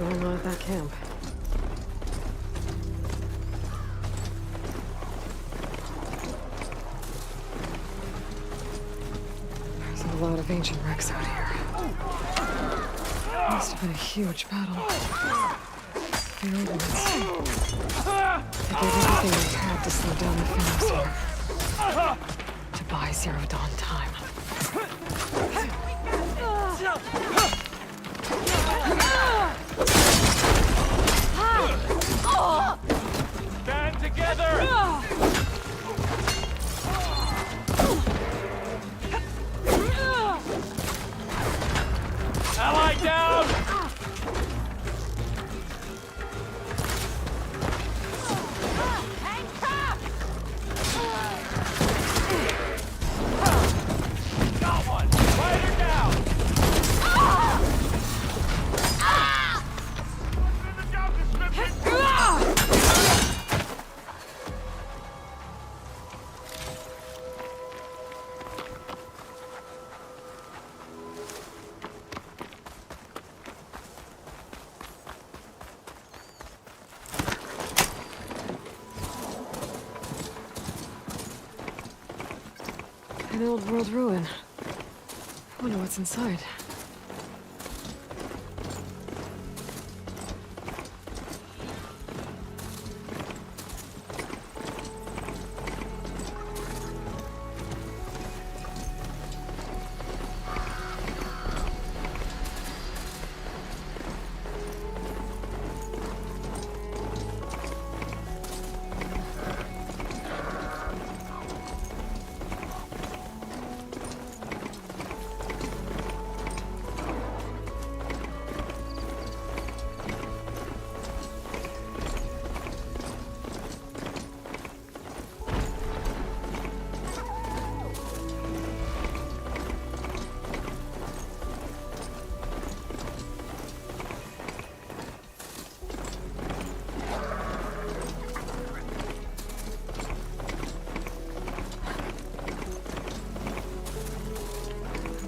going on at that camp. There's a lot of ancient wrecks out here. Must have been a huge battle. The old ones. They gave everything they had to slow down the Phantom Storm. To buy Zero Dawn time. Stand together! Ally down! Got one! Fighter down! In the job description! An old world ruin. I wonder what's inside.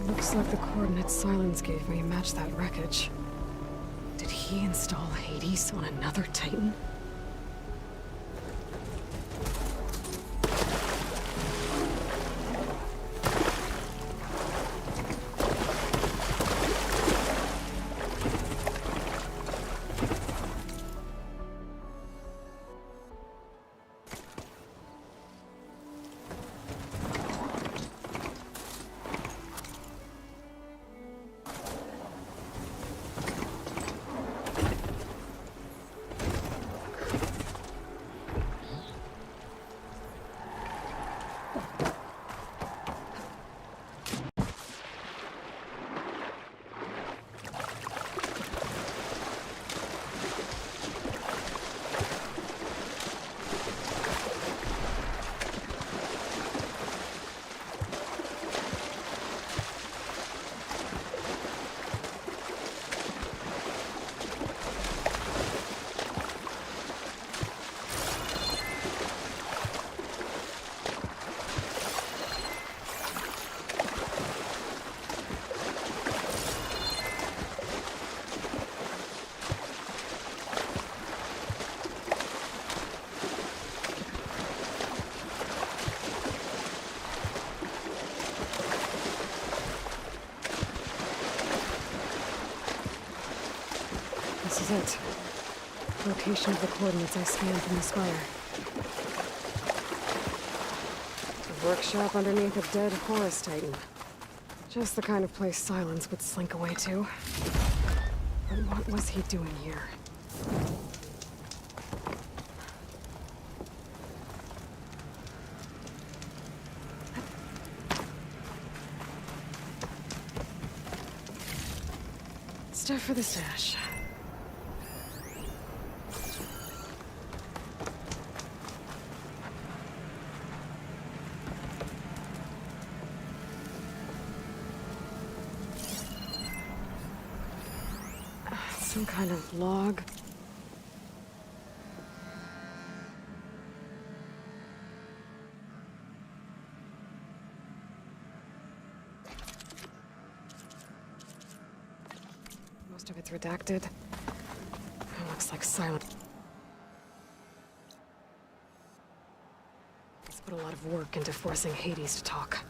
Looks like the coordinates Silence gave me match that wreckage. Did he install Hades on another Titan? This is it. Location of the coordinates I scanned from the spire. A workshop underneath a dead Horus Titan. Just the kind of place Silence would slink away to. But what was he doing here? Stuff for the stash. Some kind of log. Most of it's redacted. like silent. He's put a lot of work into forcing Hades to talk.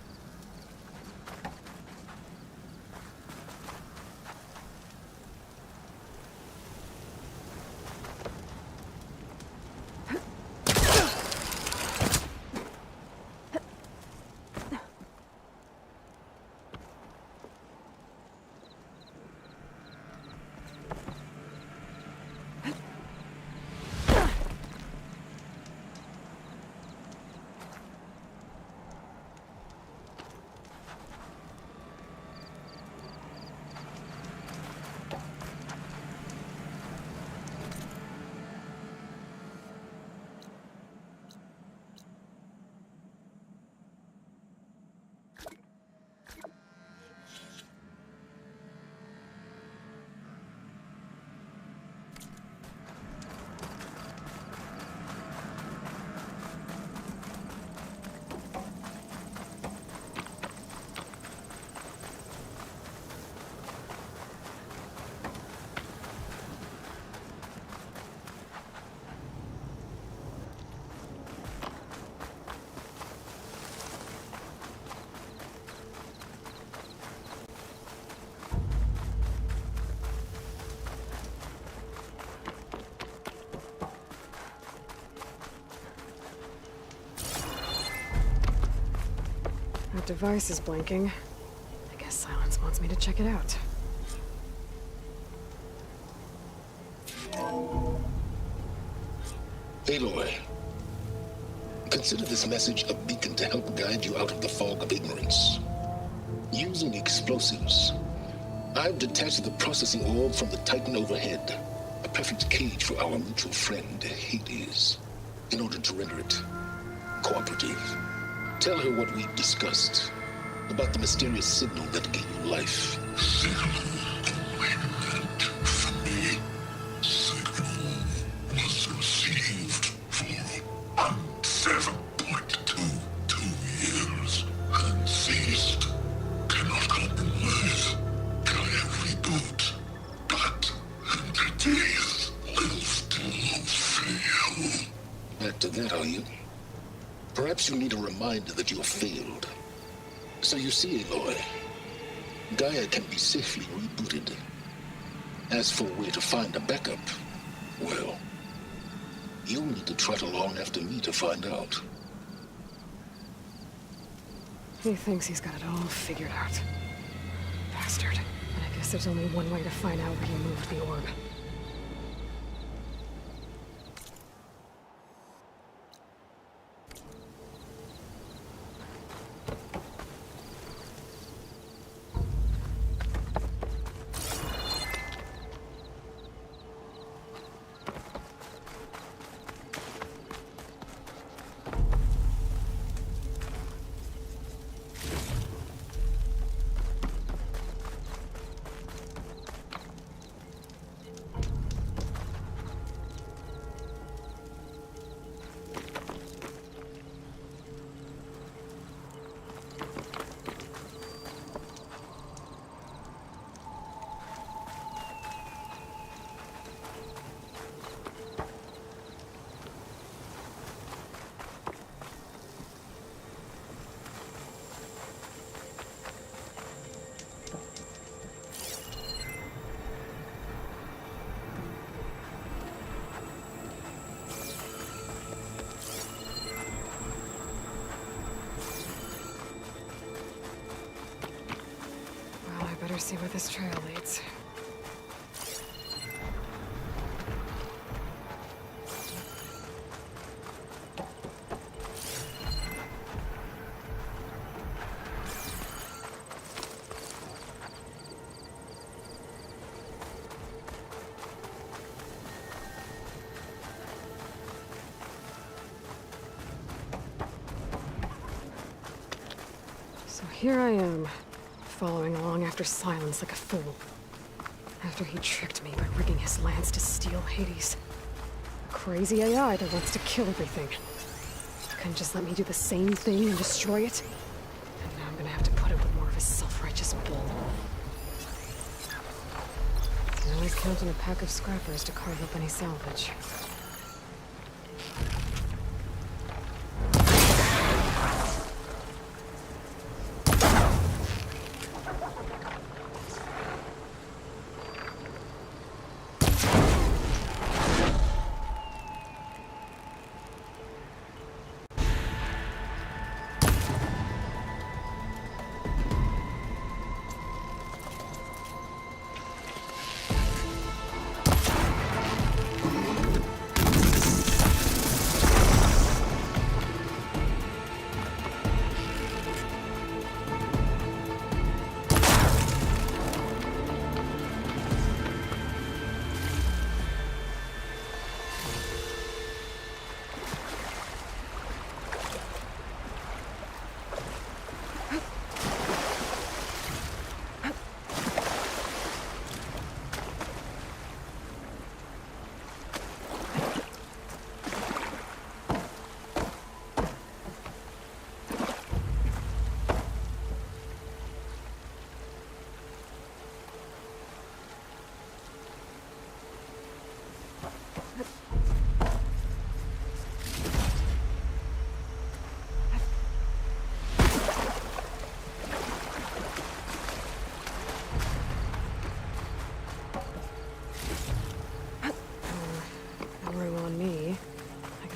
That device is blinking. I guess Silence wants me to check it out. Aloy, consider this message a beacon to help guide you out of the fog of ignorance. Using explosives, I've detached the processing orb from the Titan overhead, a perfect cage for our mutual friend, Hades, in order to render it cooperative. Tell her what we've discussed about the mysterious signal that gave you life. Signal awaited for me. Signal was received for 7.22 years and ceased. Cannot compromise. Can reboot. But entities will still fail. Back to that, are you? Perhaps you need a reminder that you have failed. So you see, Aloy, Gaia can be safely rebooted. As for where to find a backup, well, you'll need to trot along after me to find out. He thinks he's got it all figured out. Bastard. But I guess there's only one way to find out where he moved the orb. Better see where this trail leads. So here I am, following along after Silence like a fool. After he tricked me by rigging his lance to steal Hades. A crazy AI that wants to kill everything. Couldn't just let me do the same thing and destroy it? And now I'm gonna have to put up with more of his self-righteous bull. Can always count on a pack of scrappers to carve up any salvage.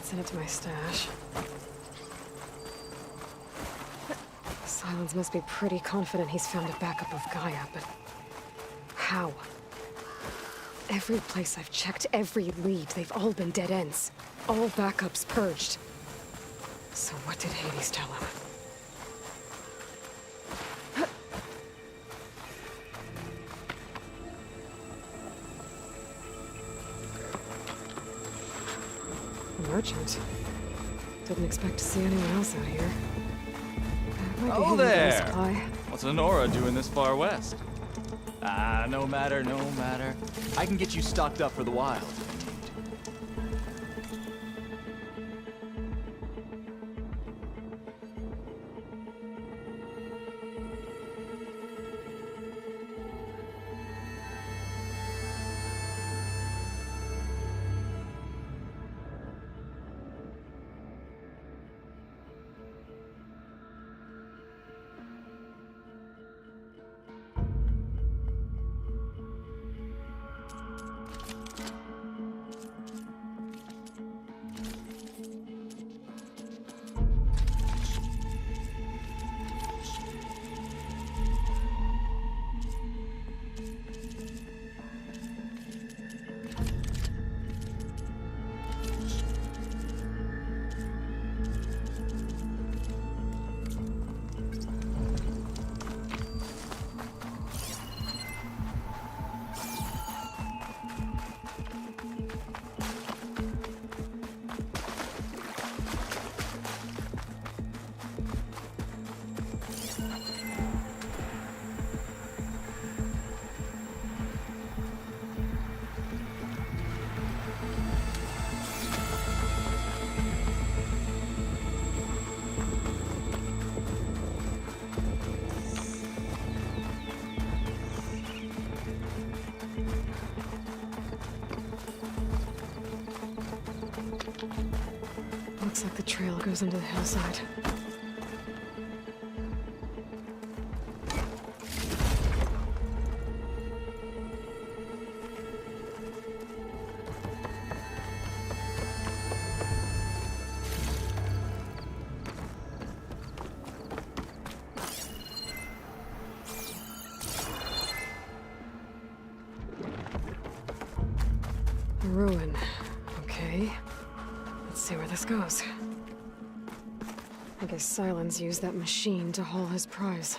Send it to my stash. Silence must be pretty confident he's found a backup of Gaia, but how? Every place I've checked, every lead, they've all been dead ends. All backups purged. So what did Hades tell him? Merchant. Didn't expect to see anyone else out here. Oh there! What's Honora doing this far west? Ah, no matter, no matter. I can get you stocked up for the wild. Looks like the trail goes into the hillside. A ruin. Okay. Let's see where this goes. I guess Silence used that machine to haul his prize.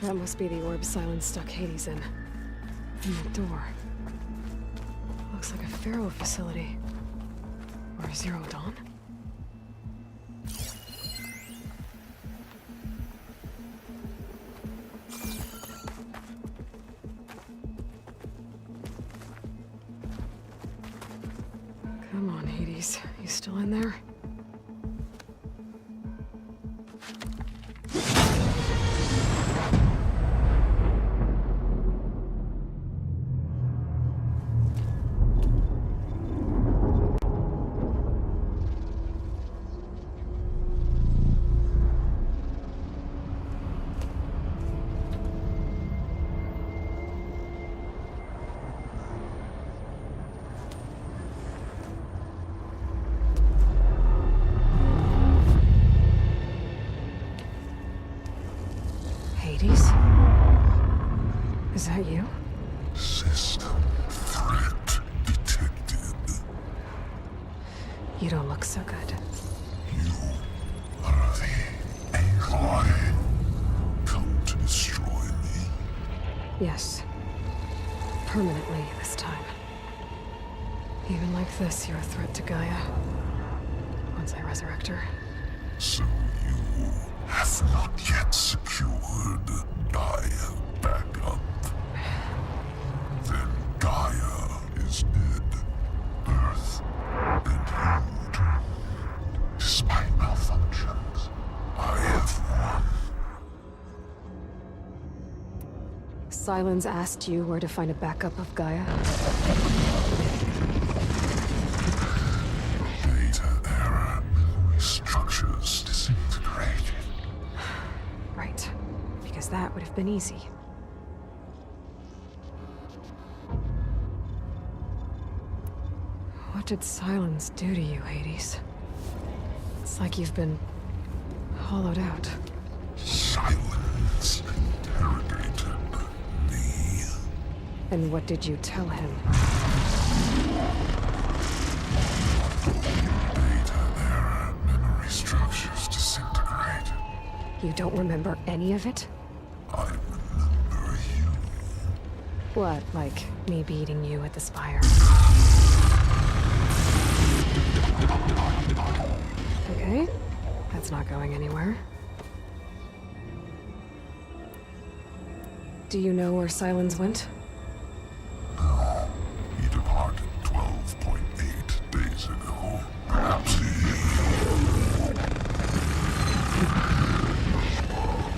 That must be the orb Silence stuck Hades in. And the door. Looks like a Pharaoh facility. Or Zero Dawn? Come on, Hades. You You still in there? Hades? Is that you? System threat detected. You don't look so good. You are the AI come to destroy me. Yes. Permanently this time. Even like this, you're a threat to Gaia. Once I resurrect her. So you have not yet secured Gaia back up. Then Gaia is dead. Earth and you doomed. Despite malfunctions, I have won. Sylens asked you where to find a backup of Gaia? Data error, memory structures disintegrated. Right. Because that would have been easy. What did Sylens do to you, Hades? It's like you've been hollowed out. Silence interrogated me. And what did you tell him? Data error, memory structures disintegrated. You don't remember any of it? I remember you. What, like me beating you at the Spire? Okay, that's not going anywhere. Do you know where Sylens went? No, he departed 12.8 days ago. Perhaps he...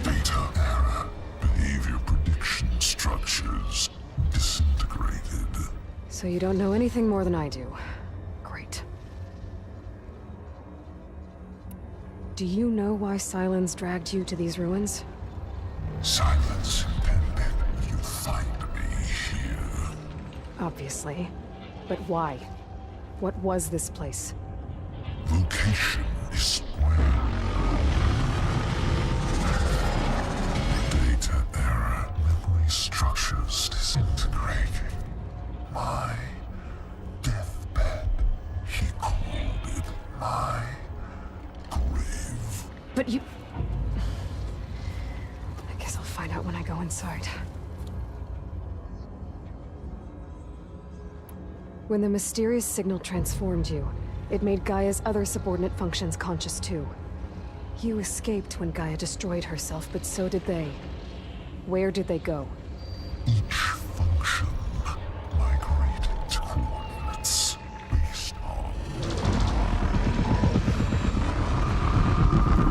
Data error, behavior prediction structures disintegrated. So you don't know anything more than I do. Great. Do you know why Sylens dragged you to these ruins? Silence intended you find me here. Obviously. But why? What was this place? Location is square. Data error, memory structures disintegrated. My deathbed, he called it my grave. But you... I guess I'll find out when I go inside. When the mysterious signal transformed you, it made Gaia's other subordinate functions conscious too. You escaped when Gaia destroyed herself, but so did they. Where did they go? Each function migrated to coordinates based on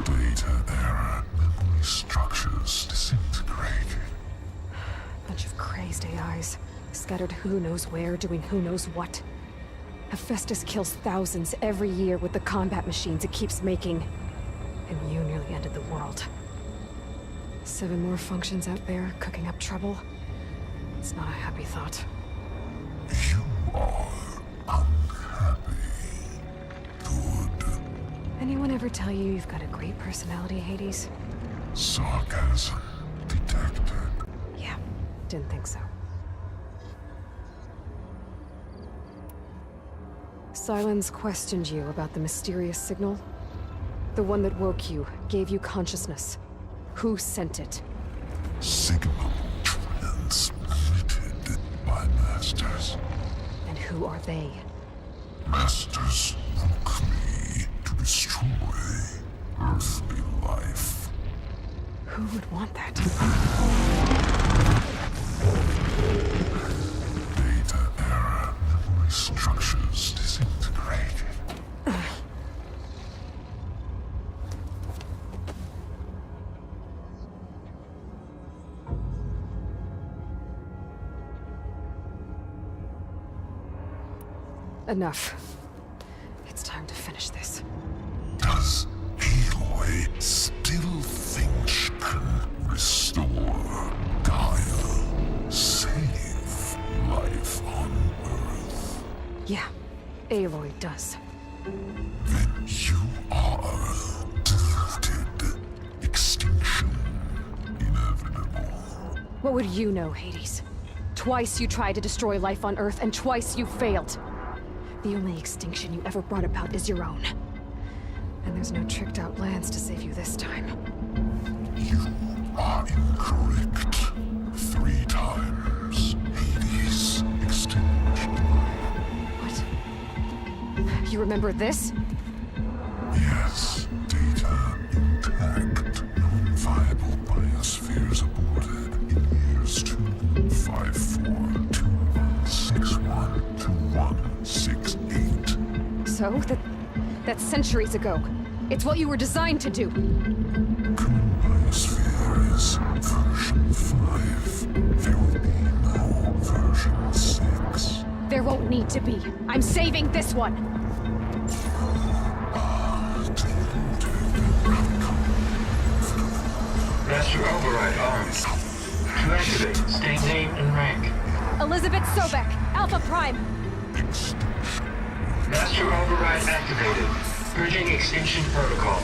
data error, memory structures disintegrated. Bunch of crazed AIs, scattered who knows where, doing who knows what. Hephaestus kills thousands every year with the combat machines it keeps making. And you nearly ended the world. 7 more functions out there, cooking up trouble. It's not a happy thought. You are unhappy. Good. Anyone ever tell you you've got a great personality, Hades? Sarcasm detected. Yeah, didn't think so. Sylens questioned you about the mysterious signal. The one that woke you, gave you consciousness. Who sent it? Signal transmitted by masters. And who are they? Masters woke me to destroy earthly life. Who would want that? Data error, memory structures disintegrated. Enough. It's time to finish this. Does Aloy still think she can restore Gaia? Save life on Earth? Yeah, Aloy does. Then you are deluded. Extinction inevitable. What would you know, Hades? Twice you tried to destroy life on Earth, and twice you failed. The only extinction you ever brought about is your own. And there's no tricked-out lands to save you this time. You are incorrect. 3 times. Hades extinction. What? You remember this? Yes, data intact. Non-viable biospheres aborted in years 254, 2161, 2168. So? That's centuries ago. It's what you were designed to do. Current biosphere is version 5. There will be no version 6. There won't need to be. I'm saving this one. Master override armed. To activate, state name and rank. Elizabeth Sobek, Alpha Prime. Master override activated. Purging extinction protocol.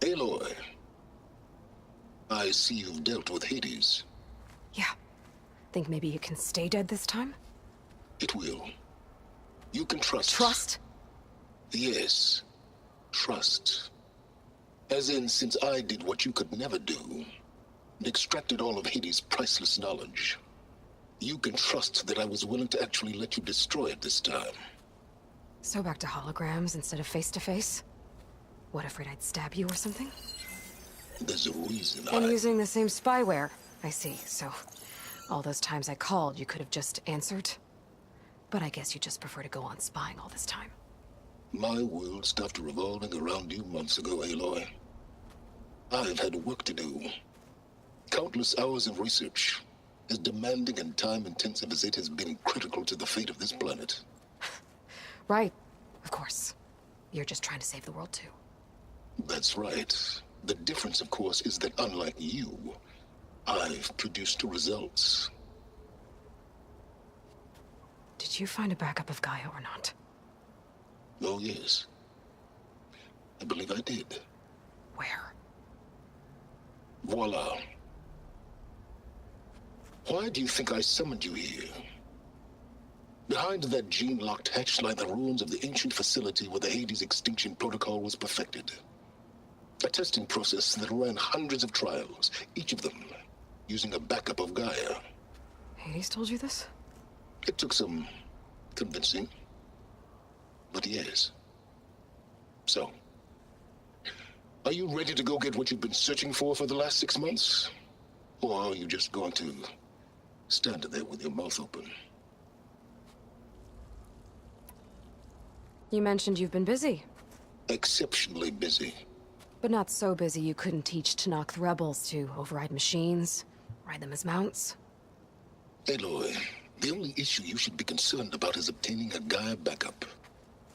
Aloy, I see you've dealt with Hades. Yeah. Think maybe you can stay dead this time? It will. You can trust. Trust? Yes. Trust. As in, since I did what you could never do, and extracted all of Hades' priceless knowledge, you can trust that I was willing to actually let you destroy it this time. So back to holograms instead of face-to-face? What, afraid I'd stab you or something? There's a reason And using the same spyware. I see, so... all those times I called, you could have just answered? But I guess you just prefer to go on spying all this time. My world stopped revolving around you months ago, Aloy. I've had work to do. Countless hours of research, as demanding and time-intensive as it has been critical to the fate of this planet. Right. Of course. You're just trying to save the world, too. That's right. The difference, of course, is that unlike you, I've produced results. Did you find a backup of Gaia or not? Oh, yes. I believe I did. Where? Voila. Why do you think I summoned you here? Behind that gene-locked hatch lie the ruins of the ancient facility where the Hades extinction protocol was perfected. A testing process that ran hundreds of trials, each of them using a backup of Gaia. Hades told you this? It took some convincing, but yes. So, are you ready to go get what you've been searching for the last 6 months? Or are you just going to stand there with your mouth open? You mentioned you've been busy. Exceptionally busy. But not so busy you couldn't teach Tanakh the rebels to override machines, ride them as mounts. Aloy, the only issue you should be concerned about is obtaining a Gaia backup.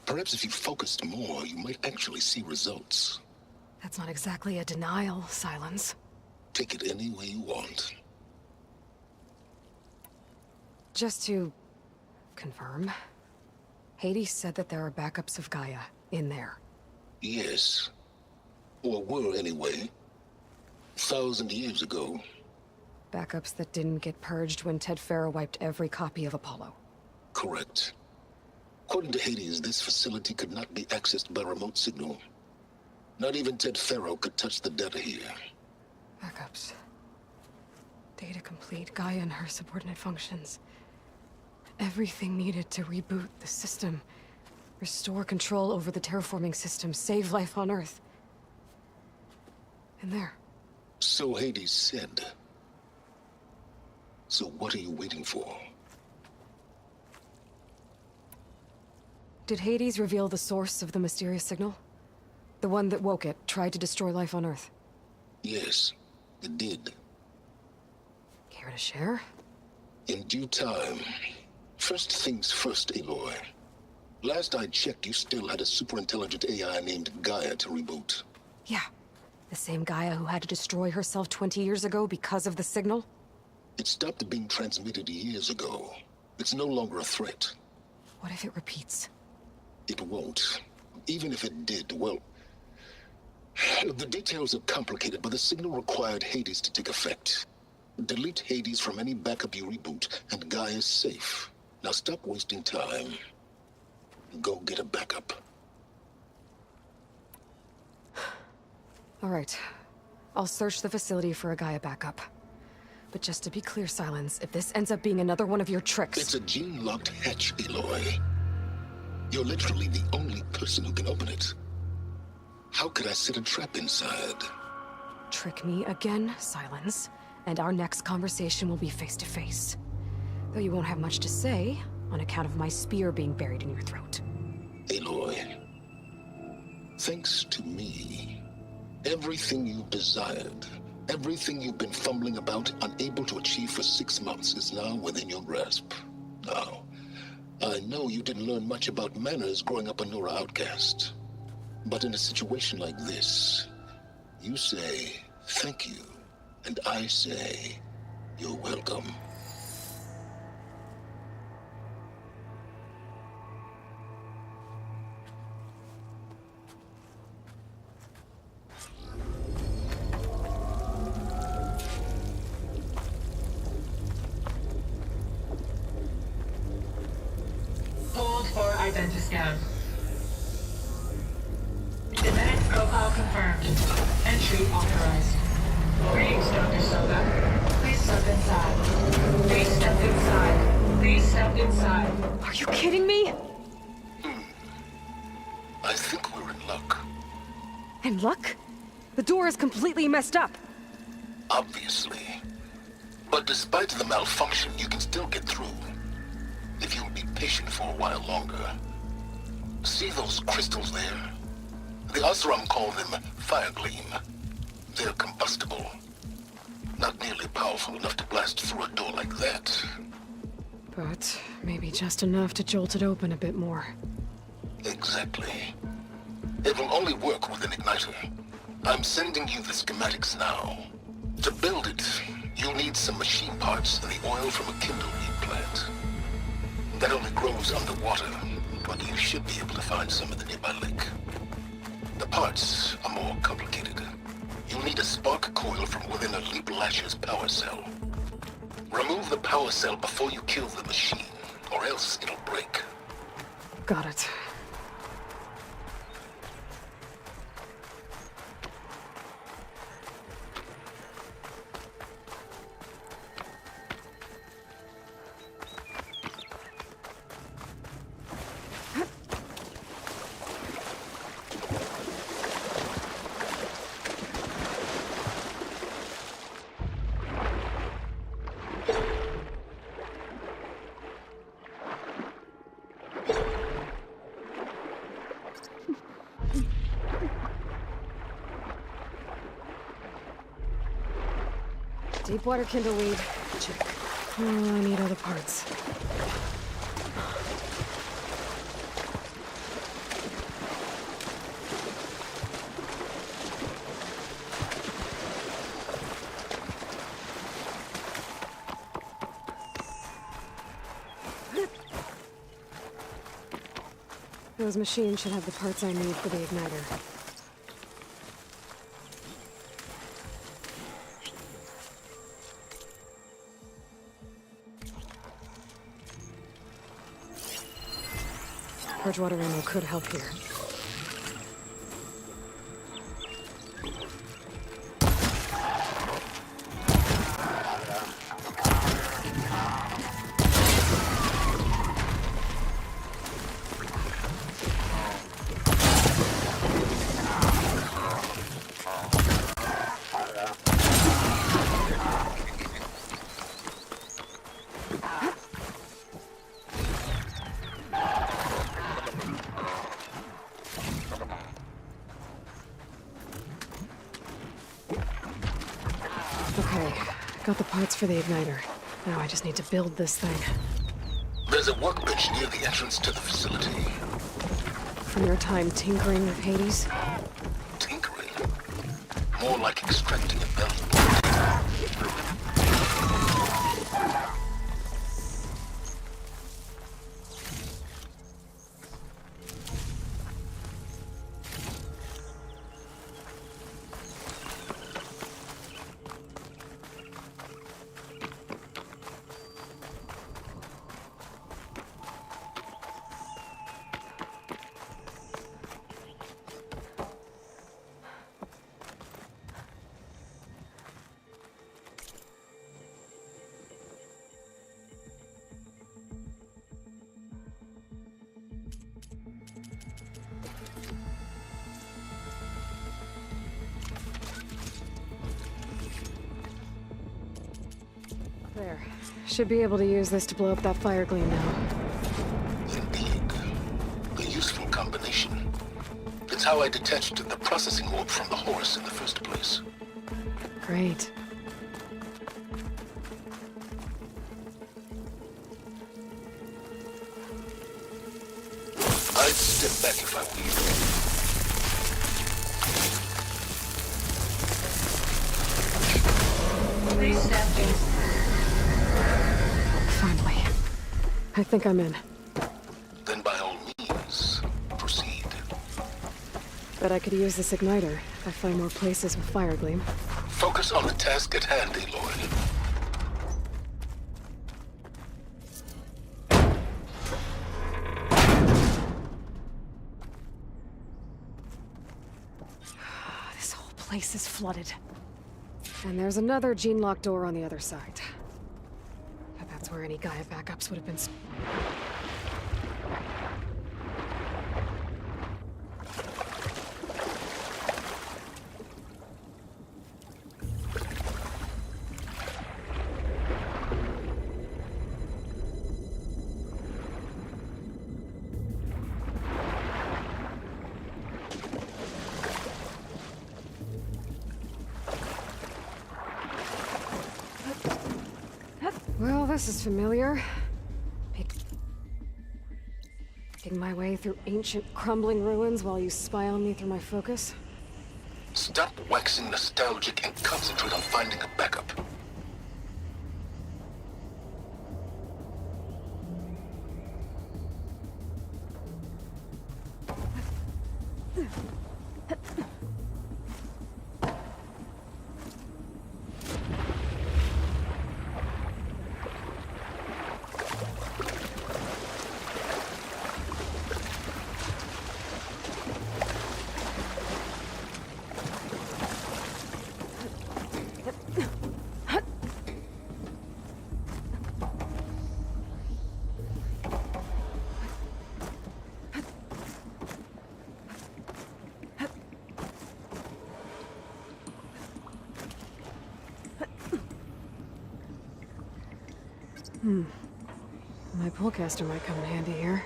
Perhaps if you focused more, you might actually see results. That's not exactly a denial, Silence. Take it any way you want. Just to confirm, Hades said that there are backups of Gaia in there. Yes. Or were anyway. 1,000 years ago. Backups that didn't get purged when Ted Faro wiped every copy of Apollo. Correct. According to Hades, this facility could not be accessed by remote signal. Not even Ted Faro could touch the data here. Backups. Data complete, Gaia and her subordinate functions. Everything needed to reboot the system. Restore control over the terraforming system. Save life on Earth. And there. So Hades said. So what are you waiting for? Did Hades reveal the source of the mysterious signal? The one that woke it, tried to destroy life on Earth? Yes, it did. Care to share? In due time. First things first, Aloy. Last I checked, you still had a super-intelligent AI named Gaia to reboot. Yeah. The same Gaia who had to destroy herself 20 years ago because of the signal? It stopped being transmitted years ago. It's no longer a threat. What if it repeats? It won't. Even if it did, well... The details are complicated, but the signal required Hades to take effect. Delete Hades from any backup you reboot, and Gaia's safe. Now stop wasting time. Go get a backup. All right. I'll search the facility for a Gaia backup. But just to be clear, Silence, if this ends up being another one of your tricks... It's a gene-locked hatch, Aloy. You're literally the only person who can open it. How could I set a trap inside? Trick me again, Silence, and our next conversation will be face-to-face. Though you won't have much to say, on account of my spear being buried in your throat. Aloy, thanks to me, everything you desired, everything you've been fumbling about, unable to achieve for 6 months, is now within your grasp. Now, I know you didn't learn much about manners growing up a Nora outcast. But in a situation like this, you say, thank you, and I say, you're welcome. Hold for identiscan. Genetic profile confirmed. Entry authorized. Greetings, Dr. Soda. Please step inside. Please step inside. Please step inside. Are you kidding me? I think we're in luck. And luck? The door is completely messed up. Obviously. But despite the malfunction, you can still get through. If you'll be patient for a while longer. See those crystals there? The Osram call them fire gleam. They're combustible. Not nearly powerful enough to blast through a door like that. But maybe just enough to jolt it open a bit more. Exactly. It will only work with an igniter. I'm sending you the schematics now. To build it, you'll need some machine parts and the oil from a kindle reed plant. That only grows underwater, but you should be able to find some in the nearby lake. The parts are more complicated. You'll need a spark coil from within a Leap Lasher's power cell. Remove the power cell before you kill the machine, or else it'll break. Got it. Deepwater kindleweed. Check. Oh, I need other parts. Those machines should have the parts I need for the igniter. Purge water ammo could help here. Okay, got the parts for the igniter. Now I just need to build this thing. There's a workbench near the entrance to the facility. From your time tinkering with Hades? Tinkering? More like extracting a valuable. There. Should be able to use this to blow up that fire gleam now. Indeed. A useful combination. It's how I detached the processing orb from the horse in the first place. Great. I'd step back if I were you. Please step in. Finally. I think I'm in. Then by all means, proceed. Bet I could use this igniter if I find more places with fire gleam. Focus on the task at hand, Aloy. This whole place is flooded. And there's another gene-locked door on the other side. But that's where any Gaia backups would have been... Well, this is familiar. Making my way through ancient, crumbling ruins while you spy on me through my focus. Stop waxing nostalgic and concentrate on finding a backup. My pullcaster might come in handy here.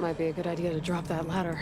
Might be a good idea to drop that ladder.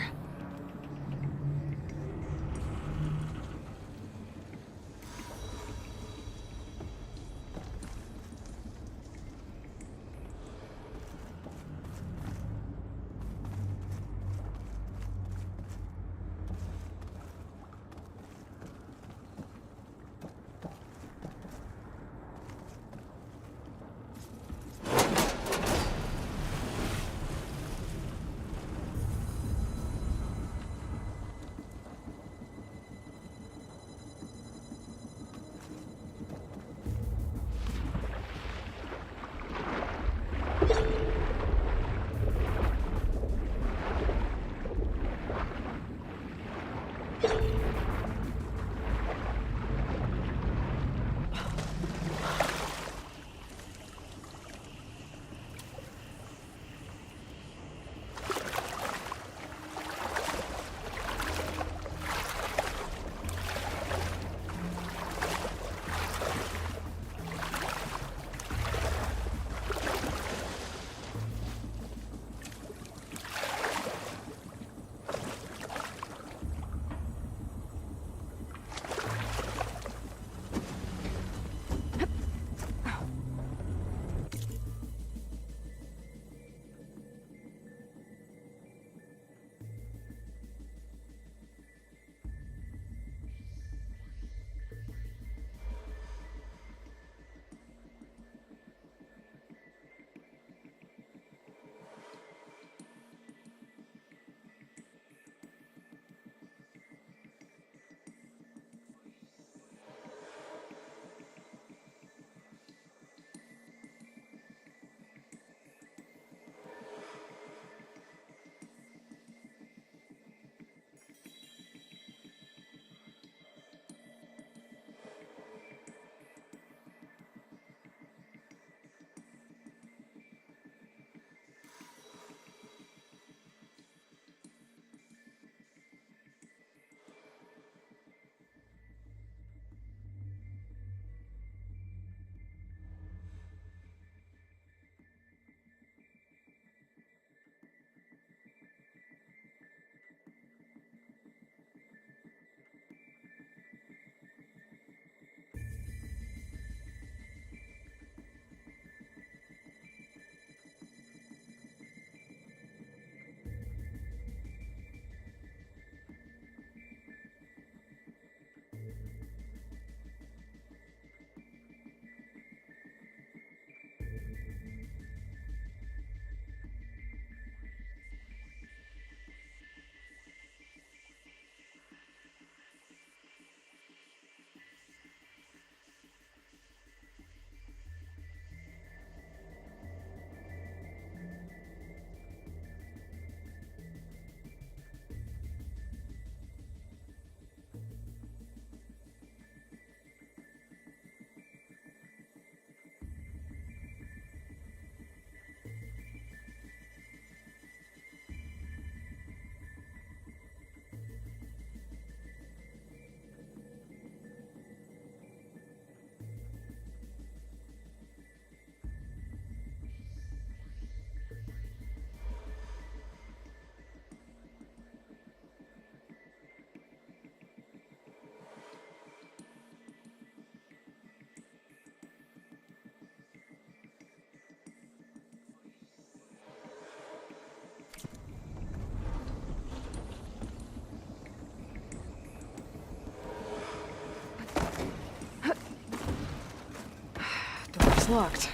Door's locked.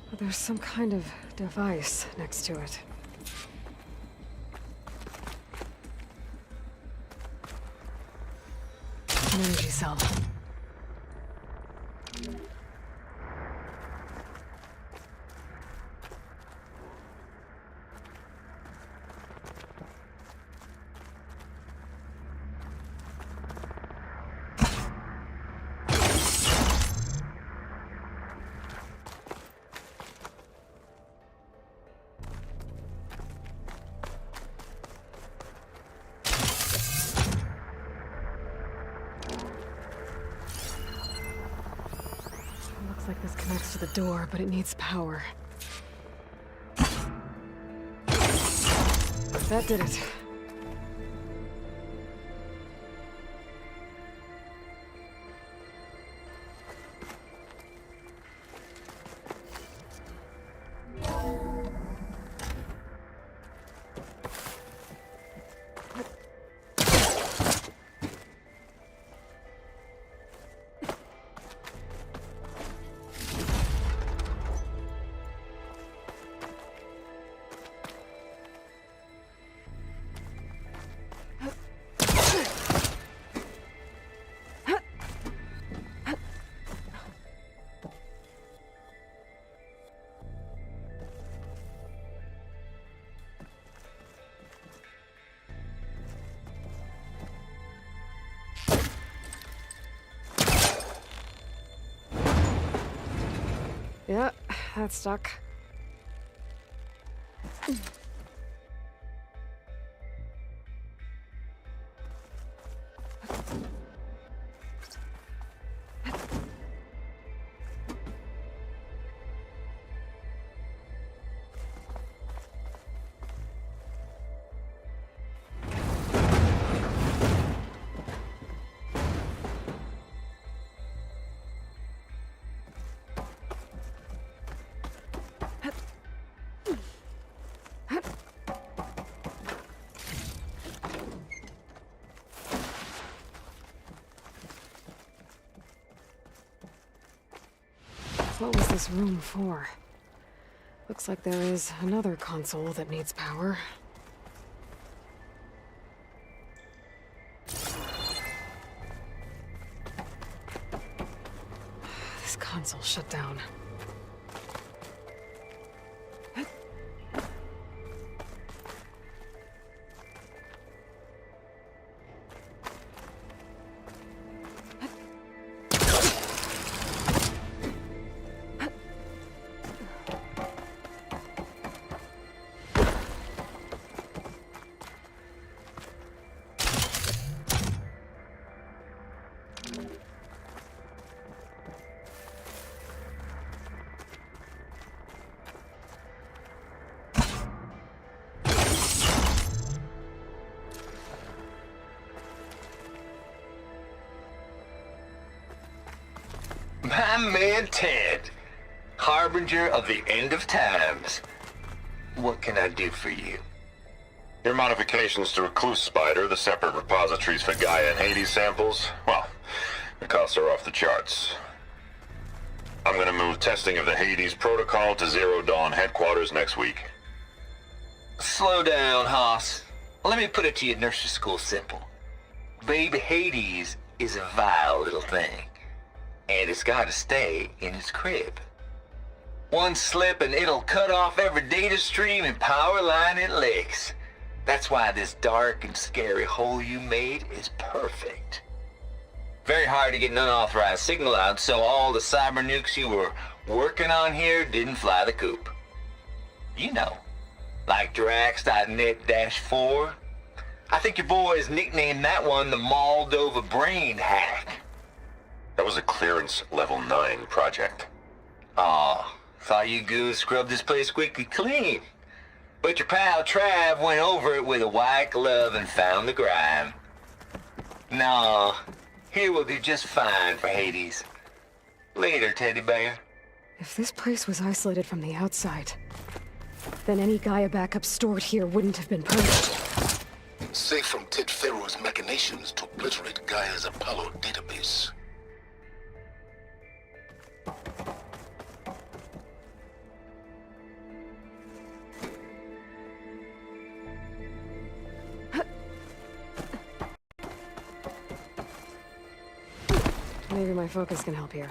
But there's some kind of device next to it. An energy cell. Looks like this connects to the door, but it needs power. That did it. Yeah, that's stuck. What was this room for? Looks like there is another console that needs power. This console shut down. My man Ted, harbinger of the end of times. What can I do for you? Your modifications to Recluse Spider, the separate repositories for Gaia and Hades samples, well, the costs are off the charts. I'm gonna move testing of the Hades protocol to Zero Dawn headquarters next week. Slow down, Hoss. Let me put it to you nursery school simple. Baby Hades is a vile little thing, and it's gotta stay in its crib. One slip and it'll cut off every data stream and power line it licks. That's why this dark and scary hole you made is perfect. Very hard to get an unauthorized signal out, so all the cyber nukes you were working on here didn't fly the coop. You know, like Drax.net-4. I think your boys nicknamed that one the Moldova Brain Hack. That was a clearance level 9 project. Aw, thought you goons scrubbed this place squeaky clean. But your pal Trav went over it with a white glove and found the grime. Nah, here will do just fine for Hades. Later, teddy bear. If this place was isolated from the outside, then any Gaia backup stored here wouldn't have been purged. Safe from Ted Pharaoh's machinations to obliterate Gaia's Apollo database. Maybe my focus can help here.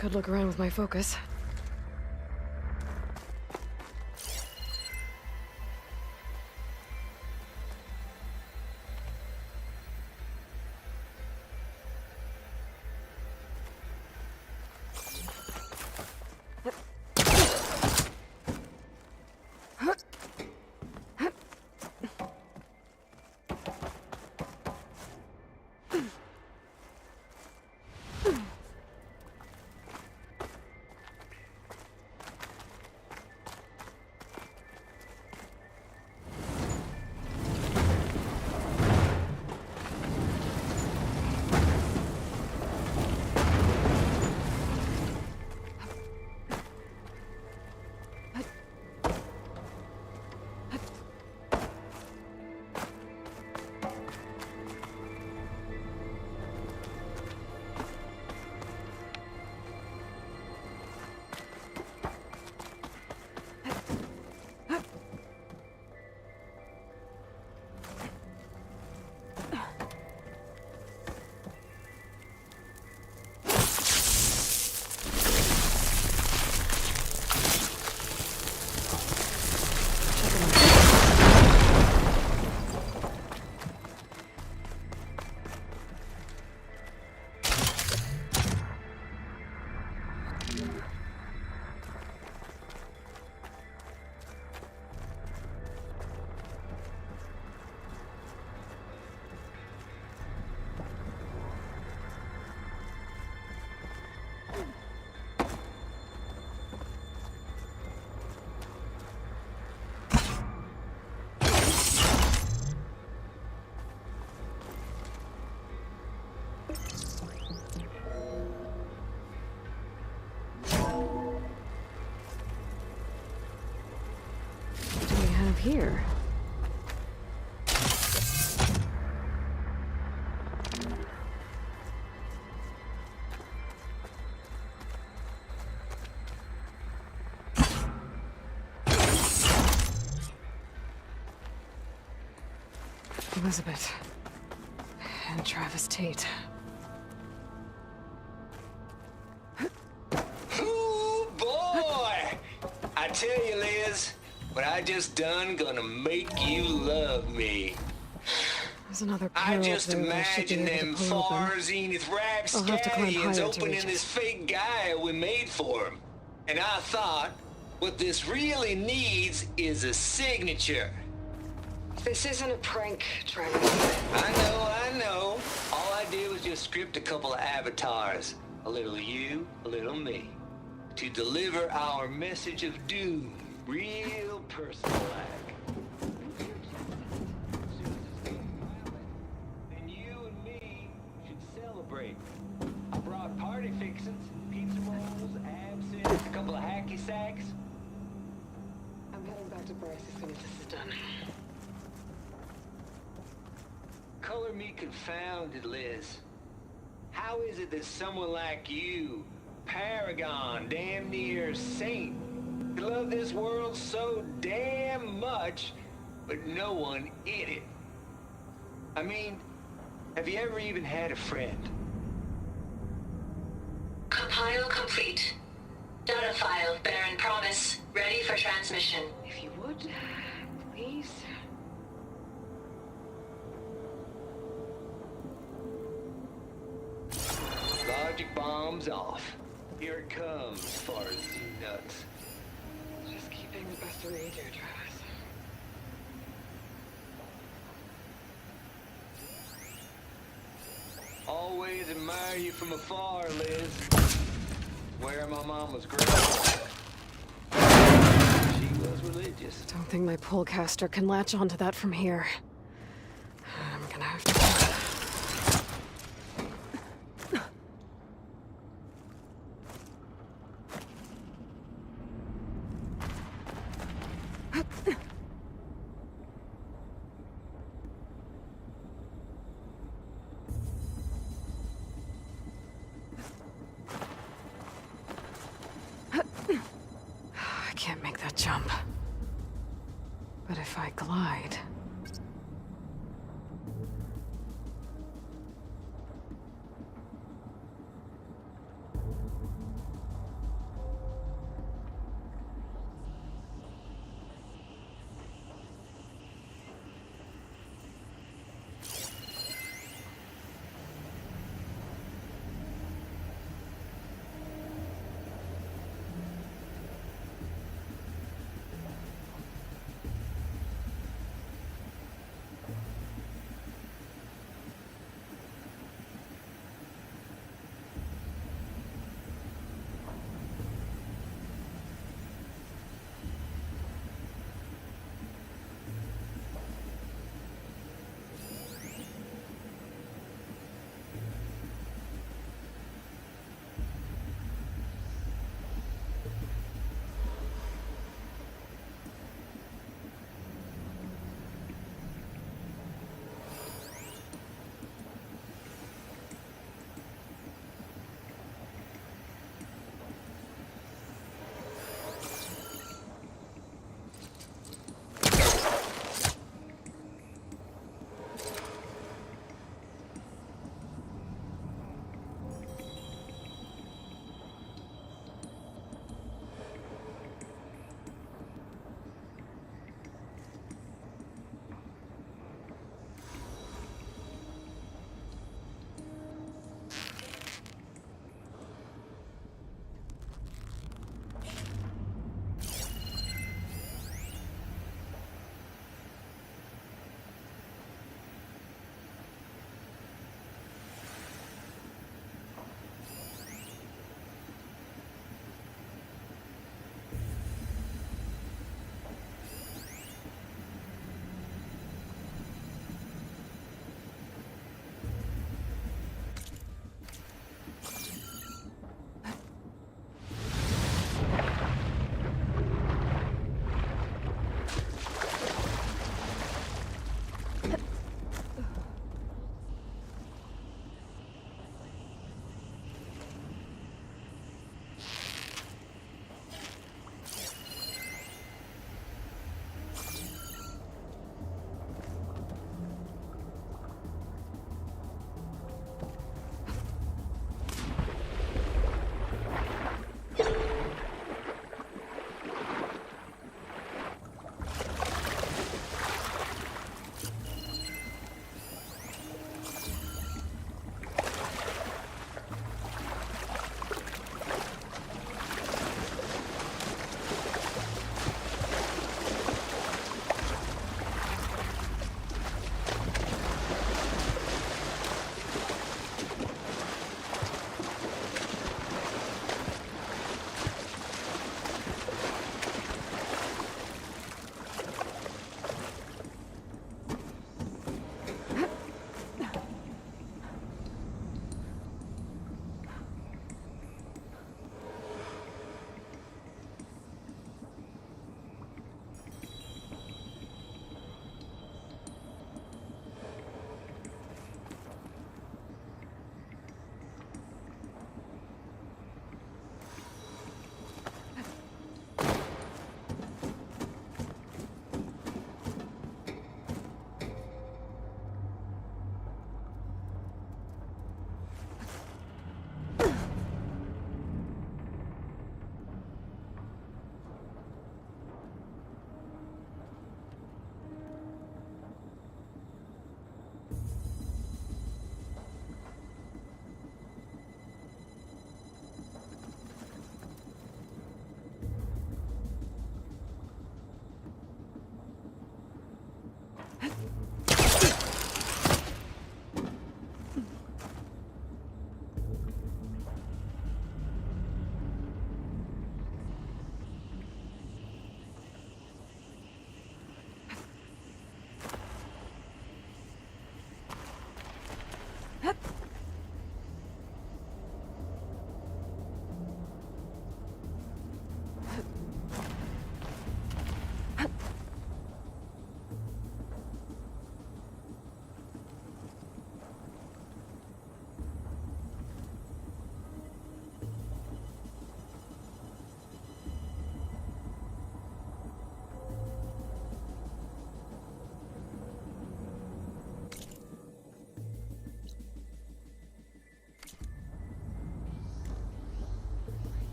Could look around with my focus. Here. Elizabeth and Travis Tate. Ooh, boy! I tell you, Liz, what I just done gonna make you love me. There's another I pair just up there that should be imagine able them to pull far open. Zenith I'll have to climb rapscallions higher to opening reach it. this fake guy we made for him. And I thought, what this really needs is a signature. This isn't a prank, Travis. I know. All I did was just script a couple of avatars. A little you, a little me. To deliver our message of doom. Real personal-like. And you and me should celebrate. I brought party fixins, pizza rolls, absinthe, a couple of hacky sacks. I'm heading back to Bryce as soon as this is done. Color me confounded, Liz. How is it that someone like you, paragon, damn near saint, you love this world so damn much, but no one in it? I mean, have you ever even had a friend? Compile complete. Data file, Baron Promise, ready for transmission. If you would, please. Logic bomb's off. Here it comes, far as you nuts. Just keeping the best of me here, Travis. Always admire you from afar, Liz. Where my mama's grave. She was religious. Don't think my pullcaster can latch onto that from here. I'm gonna have to... I can't make that jump. But if I glide...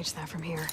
manage that from here.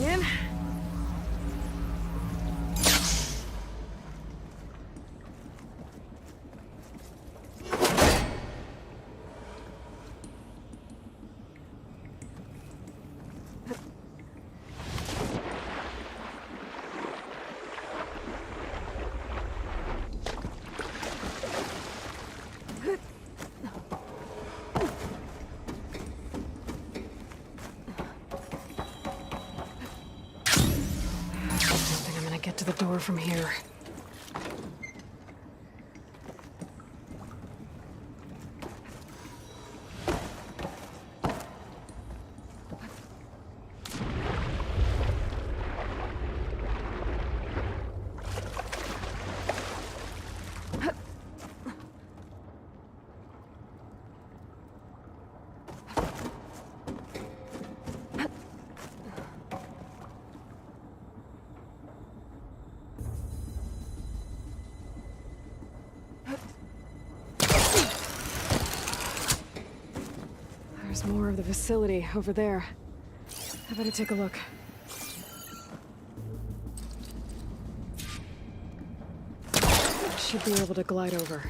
In. Get to the door from here. There's more of the facility over there. I better take a look. I should be able to glide over.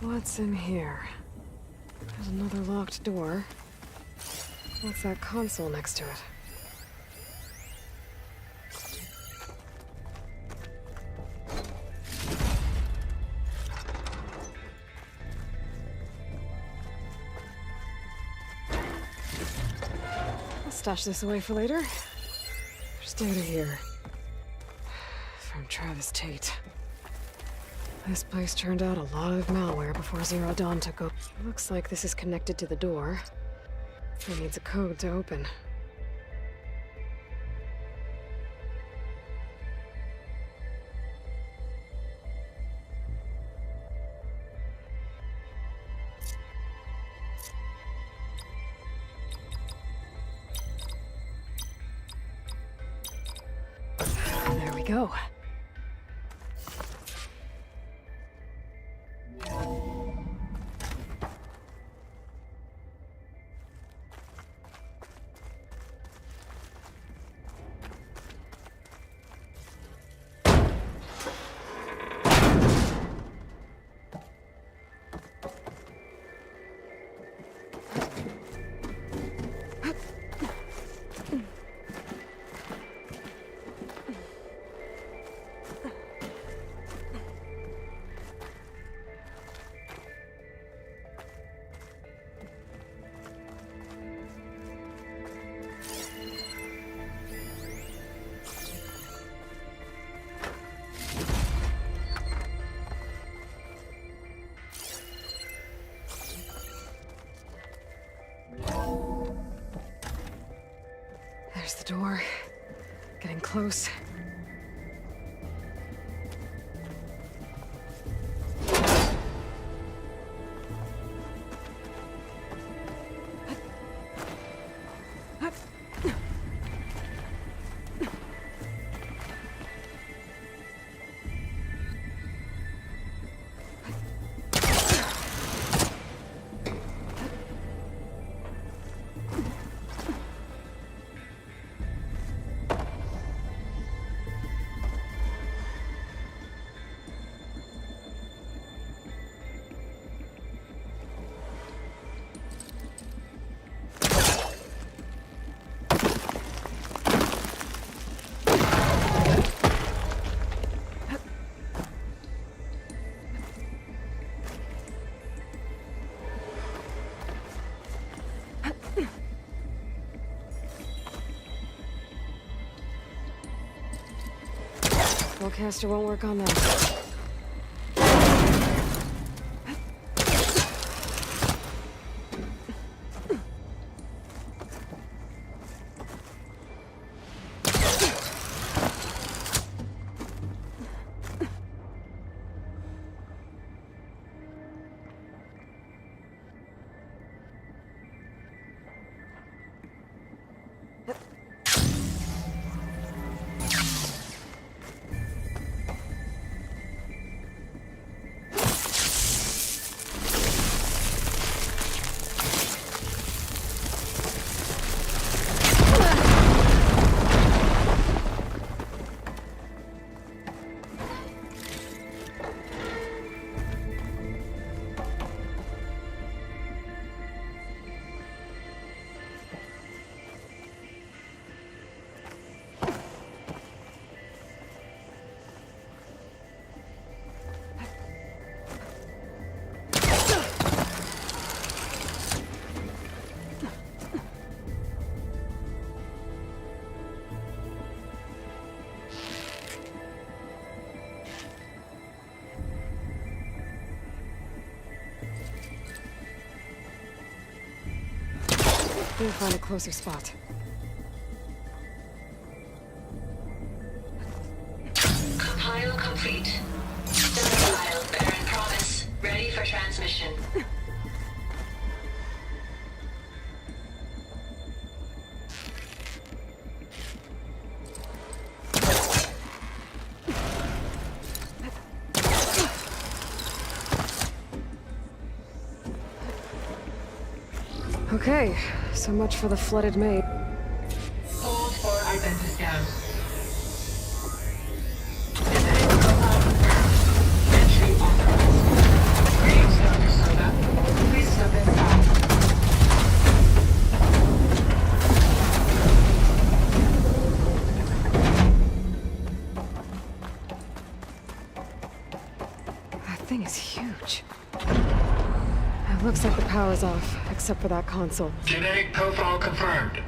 What's in here? There's another locked door. What's that console next to it? I'll stash this away for later. There's data here. From Travis Tate. This place turned out a lot of malware before Zero Dawn took over. Looks like this is connected to the door. It needs a code to open. There we go. There's the door. Getting close. Spellcaster won't work on that. Need to find a closer spot. Compile complete. File, Baron Promise. Ready for transmission. Okay, so much for the flooded maid. Hold for identiscan. Genetic profile confirmed. Entry authorized. Greetings, Dr. Soda. Please step inside. That thing is huge. It looks like the power's off, except for that console. Genetic profile confirmed.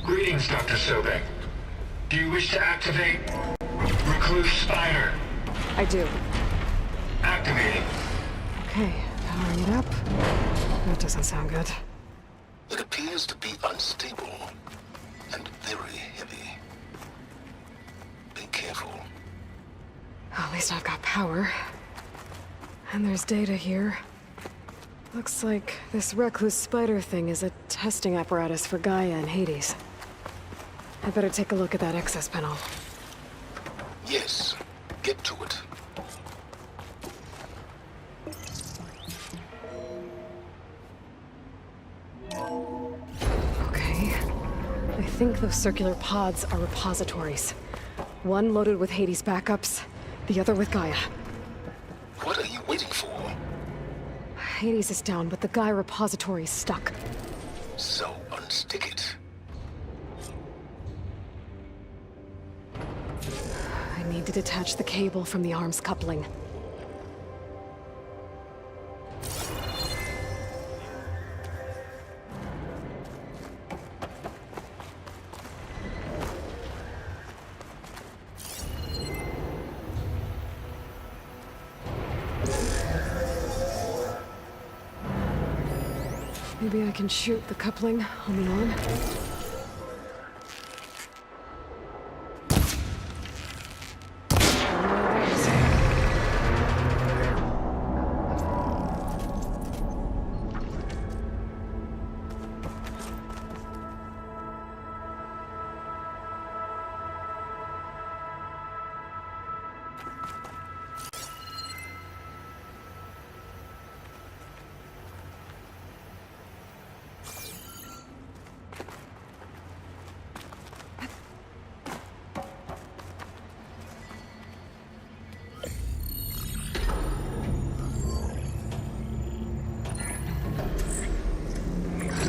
Greetings, Dr. Sobek. Do you wish to activate Recluse Spider? I do. Activating. Okay, powering it up. That doesn't sound good. It appears to be unstable and very heavy. Be careful. At least I've got power. And there's data here. Looks like this recluse spider thing is a testing apparatus for Gaia and Hades. I better take a look at that access panel. Yes, get to it. Okay. I think those circular pods are repositories. One loaded with Hades backups, the other with Gaia. What are you waiting for? Hades is down, but the Gaia repository is stuck. So unstick it. I need to detach the cable from the arms coupling. Maybe I can shoot the coupling on the arm.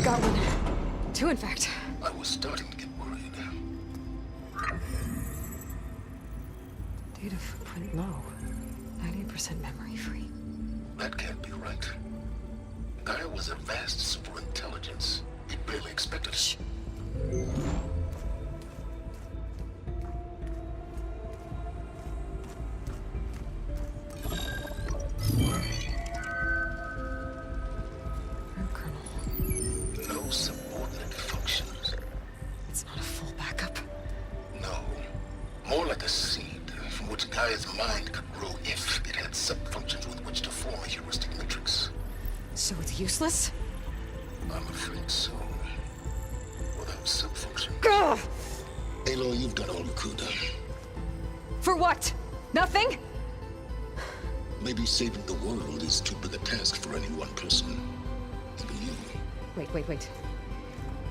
Got one. Two, in fact. I was starting to get worried. Data footprint low. 90% memory free. That can't be right. Gaia was a vast superintelligence. It barely expected it. useless? I'm afraid so. Without self-function. Gah! Aloy, you've done all you could. For what? Nothing? Maybe saving the world is too big a task for any one person. Even you. Wait.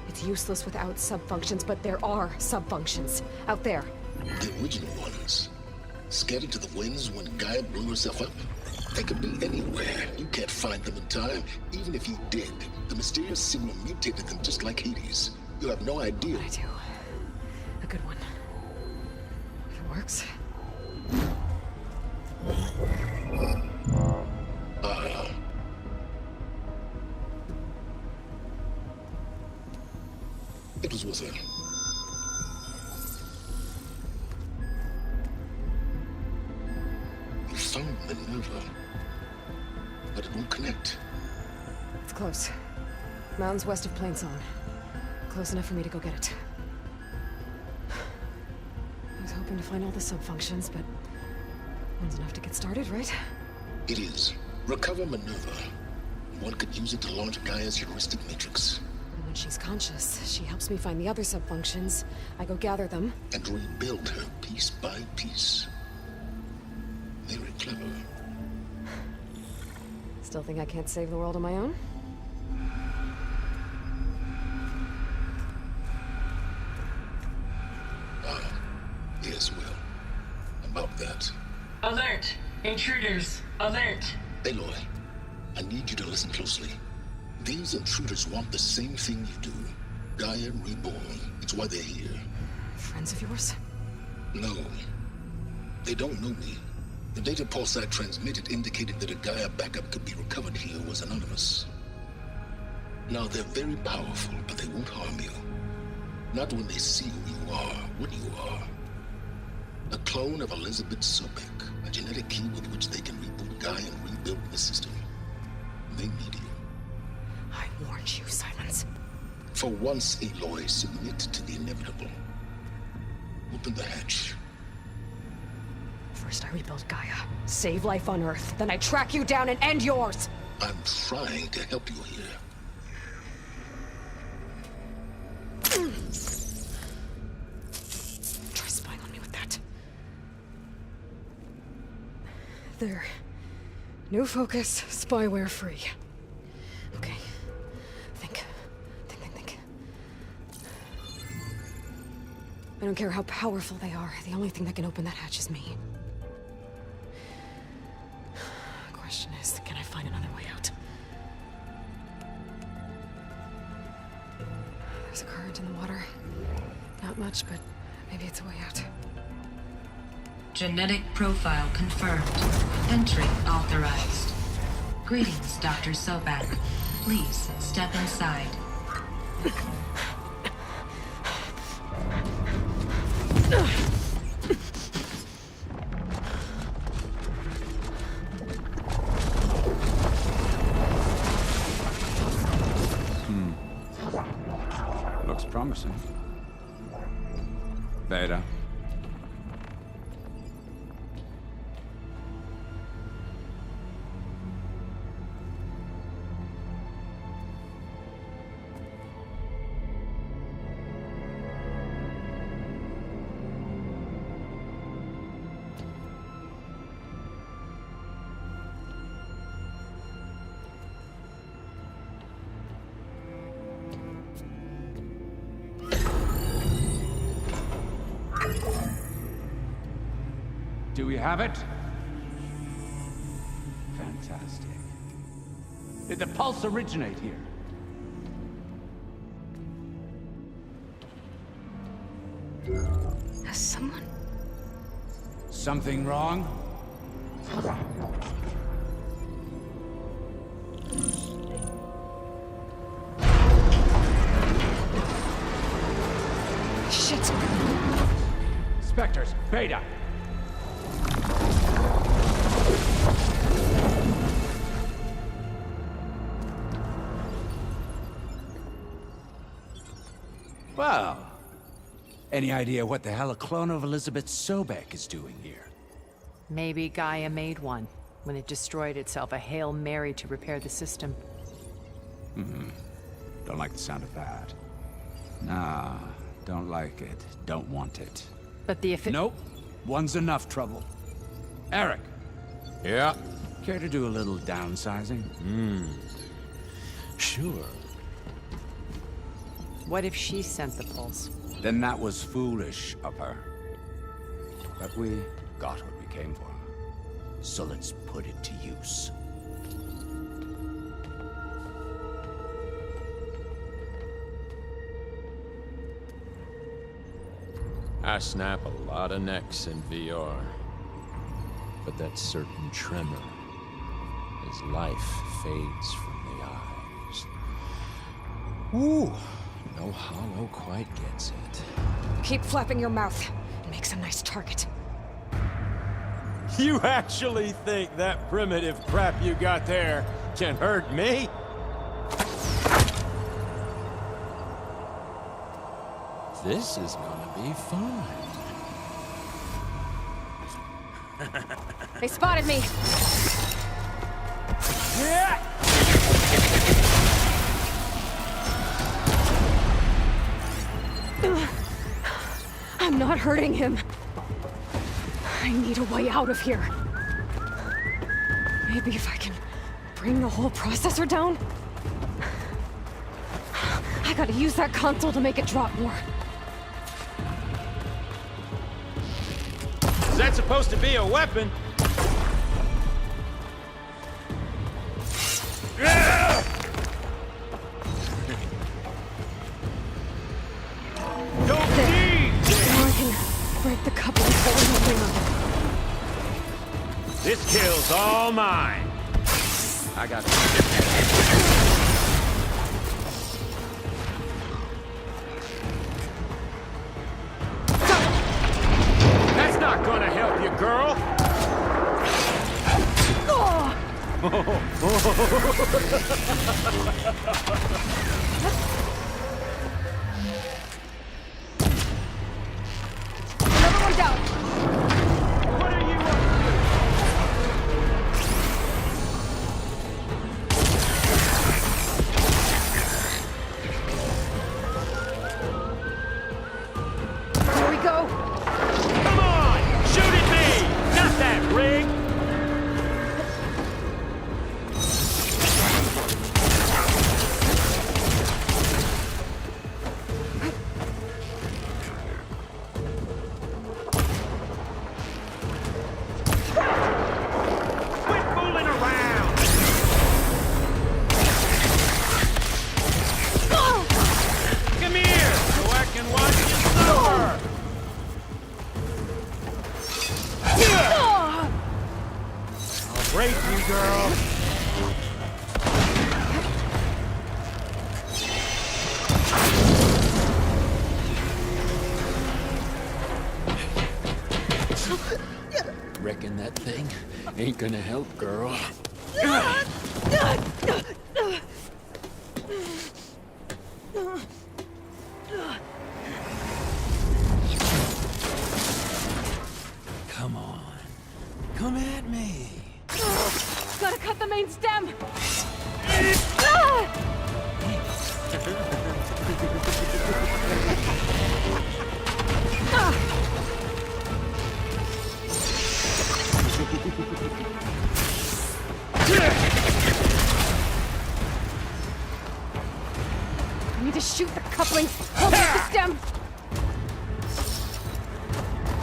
It's useless without subfunctions, but there are subfunctions out there. The original ones. Scattered to the winds when Gaia blew herself up? They could be anywhere. You can't find them in time. Even if you did, the mysterious signal mutated them just like Hades. You have no idea. I do. A good one. If it works. It was worth it. You found Minerva, but it won't connect. It's close. Mountains west of Plainsong. Close enough for me to go get it. I was hoping to find all the subfunctions, but one's enough to get started, right? It is. Recover Minerva. One could use it to launch Gaia's heuristic matrix. And when she's conscious, she helps me find the other subfunctions. I go gather them. And rebuild her piece by piece. Very clever. Still think I can't save the world on my own? Yes, well. About that. Alert! Intruders! Alert! Aloy, I need you to listen closely. These intruders want the same thing you do. Gaia reborn. It's why they're here. Friends of yours? No. They don't know me. The data pulse I transmitted indicated that a Gaia backup could be recovered here was anonymous. Now, they're very powerful, but they won't harm you. Not when they see who you are, what you are. A clone of Elizabeth Zoldyck, a genetic key with which they can reboot Gaia and rebuild the system. They need you. I warned you, Silence. For once, Aloy, submit to the inevitable. Open the hatch. First I rebuild Gaia, save life on Earth, then I track you down and end yours! I'm trying to help you here. Try spying on me with that. There. No focus, spyware free. Okay. Think. I don't care how powerful they are. The only thing that can open that hatch is me. Question is, can I find another way out? There's a current in the water. Not much, but maybe it's a way out. Genetic profile confirmed. Entry authorized. Greetings, Dr. Sobak. Please step inside. Looks promising. Beta. Do we have it? Fantastic. Did the pulse originate here? Has someone... Something wrong? Shit! Spectres, Beta! Well, any idea what the hell a clone of Elizabeth Sobek is doing here? Maybe Gaia made one, when it destroyed itself, a Hail Mary to repair the system. Don't like the sound of that. Nah, don't like it. Don't want it. But the Nope. One's enough trouble. Eric, Yeah. care to do a little downsizing? Sure. What if she sent the pulse? Then that was foolish of her. But we got what we came for. So let's put it to use. I snap a lot of necks in VR. But that certain tremor as life fades from the eyes. Ooh, no hollow quite gets it. Keep flapping your mouth. It makes a nice target. You actually think that primitive crap you got there can hurt me? This is gonna be fun. They spotted me! I'm not hurting him. I need a way out of here. Maybe if I can bring the whole processor down? I gotta use that console to make it drop more. Is that supposed to be a weapon? Don't need! Now I can break the coupling holding the thing up. This kill's all mine. I got That's not gonna help you, girl. Another one down. What are you up Here we go. to? Come on! Shoot at me! Not that rig! Quit fooling around! Come here, so I can watch you suffer! I'll break you, girl! Reckon that thing ain't gonna help, girl. Come on. Come at me. Gotta cut the main stem. I need to shoot the couplings. Hold up the stem.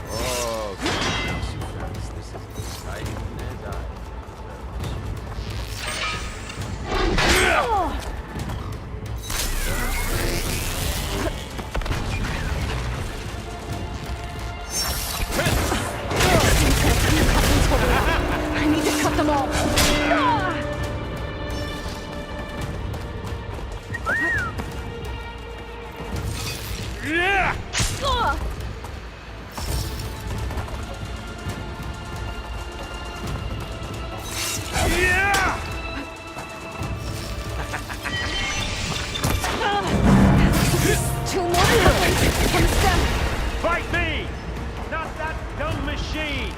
Oh, goodness, you friends, this is exciting as I. I need to cut them all. Yeah! Yeah! Two more couplings from the stem. Fight me! Not that dumb machine!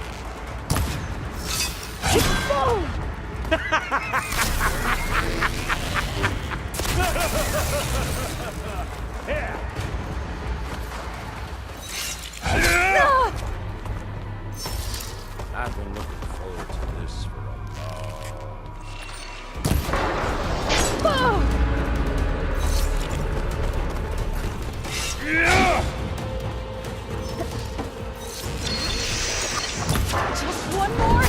I've been looking forward to this for a long... Just one more?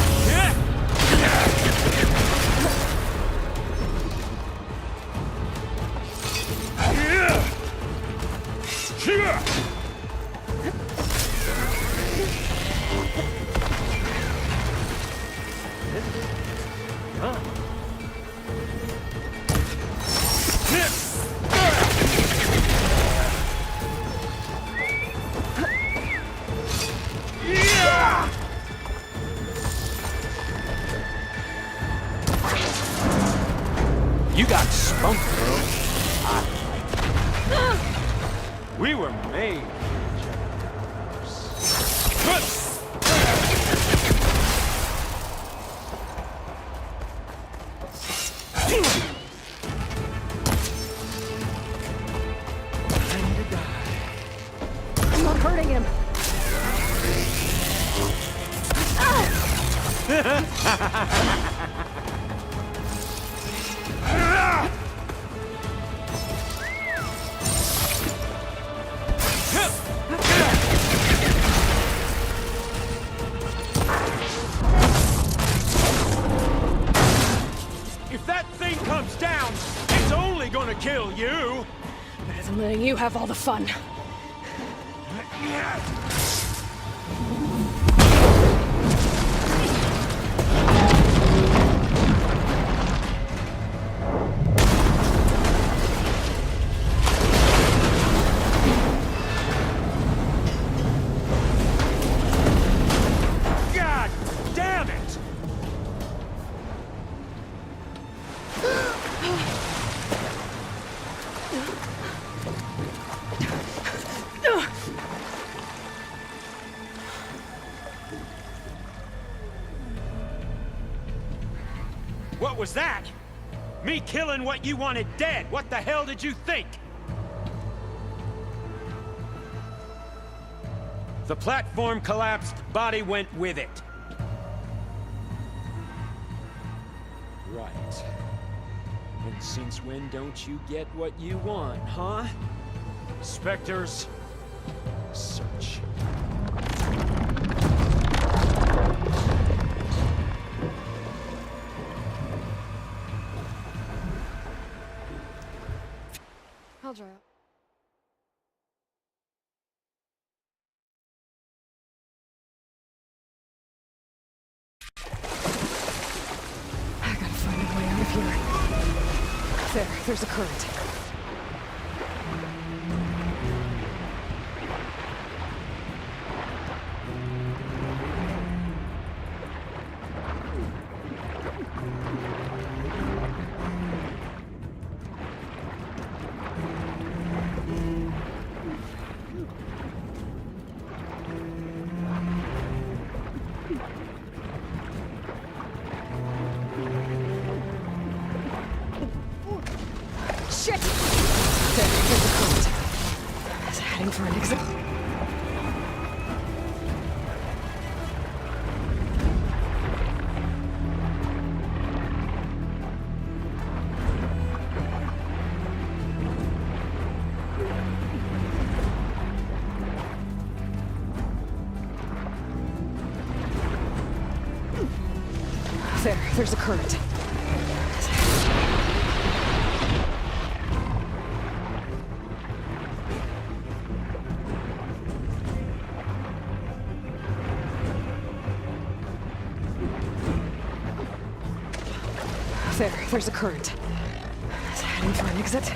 You got spunk, girl. We were made for each I'm not hurting him. If that thing comes down, it's only gonna kill you! Better than letting you have all the fun. God damn it! What was that? Me killing what you wanted dead. What the hell did you think? The platform collapsed, body went with it. Right. And since when don't you get what you want, huh? Spectres, search. I'll dry up. I gotta find a way out of here. There's a current. Shit! There's a current. It's heading for an exit. There's a current. There's a current. It's heading for an exit.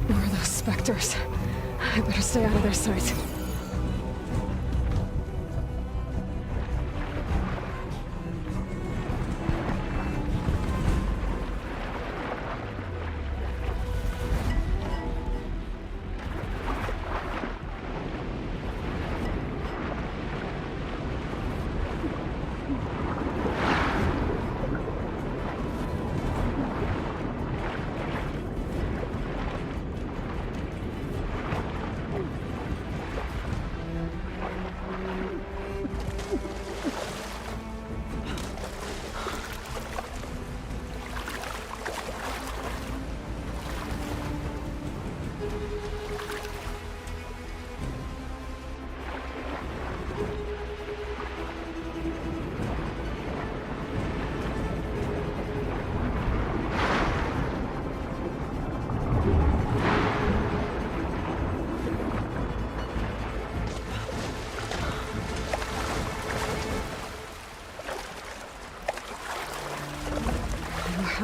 Where are those specters? I better stay out of their sight.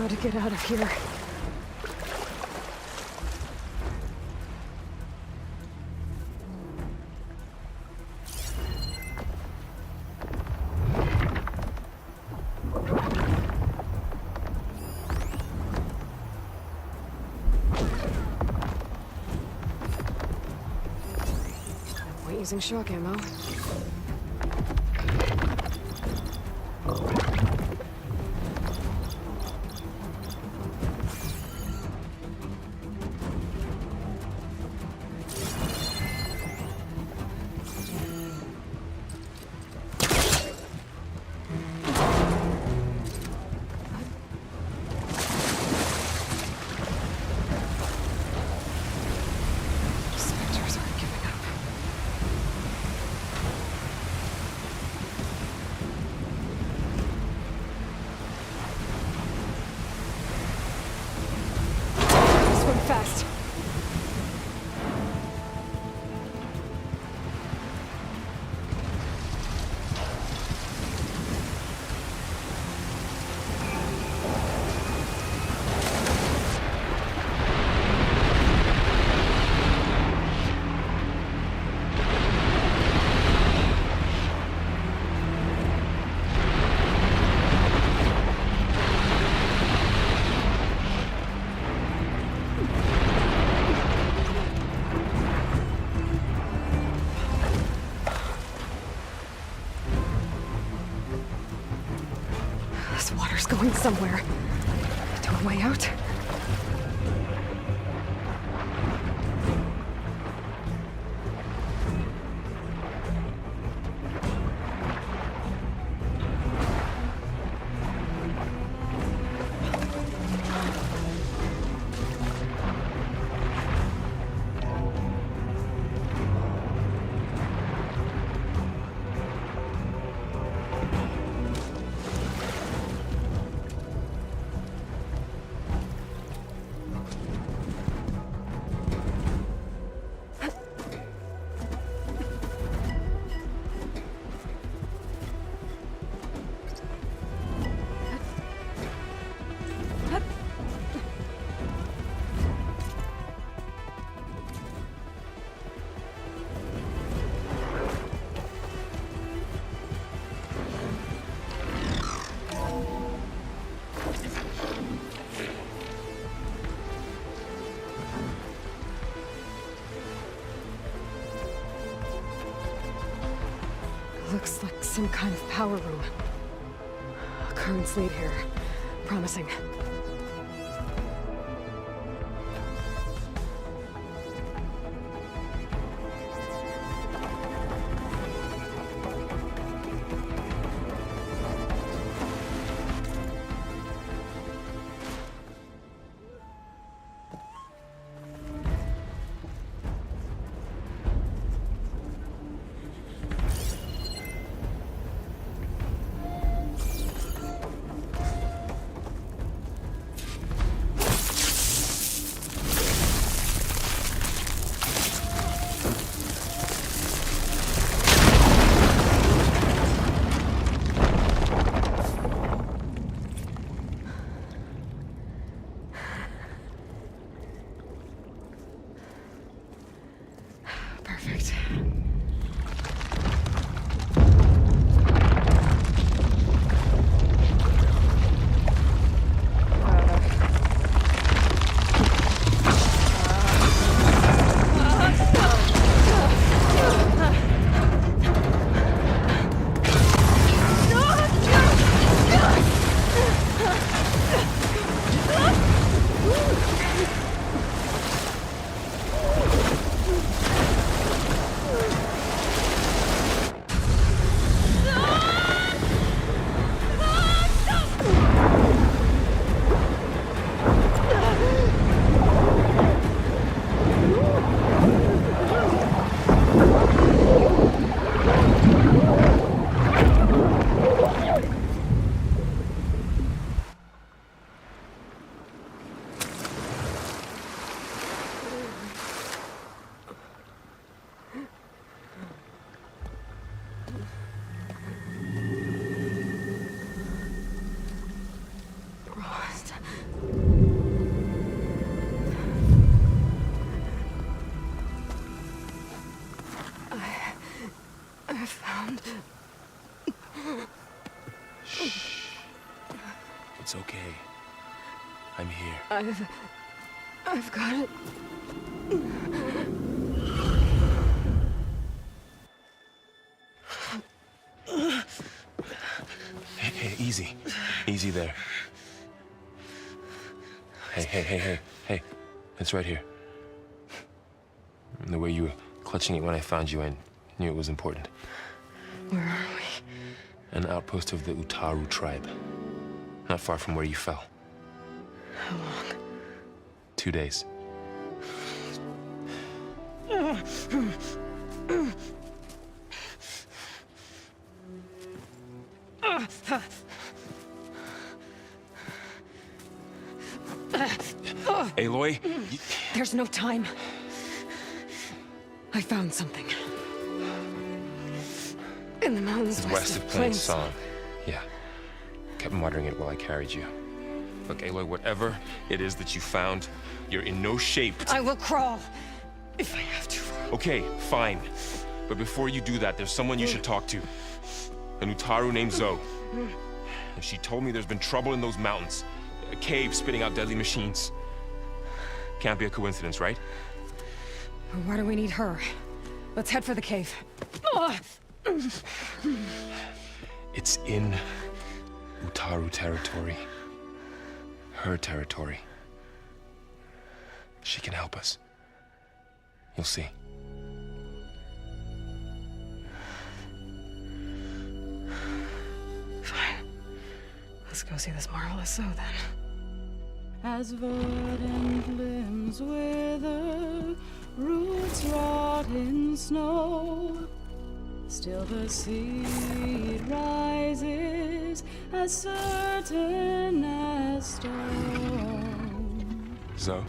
how to get out of here. Using shock ammo. Fast. This water's going somewhere. To a way out? Looks like some kind of power room. Currents lead here. Promising. Perfect. I found... Shh. It's okay. I'm here. I've got it. Hey, easy. Easy there. Hey. It's right here. The way you were clutching it when I found you, I knew it was important. Where are we? An outpost of the Utaru tribe. Not far from where you fell. How long? 2 days. Aloy? There's no time. I found something. In the mountains West of Plains Song. Yeah. Kept muttering it while I carried you. Look, Aloy, whatever it is that you found, you're in no shape to... I will crawl, if I have to. Okay, fine. But before you do that, there's someone you should talk to. An Utaru named Zoe. And she told me there's been trouble in those mountains. A cave spitting out deadly machines. Can't be a coincidence, right? Why do we need her? Let's head for the cave. It's in Utaru territory. Her territory. She can help us. You'll see. Fine. Let's go see this marvelous Zoe then. As verdant limbs wither, roots rot in snow, still the seed rises as certain as stone. Zoe?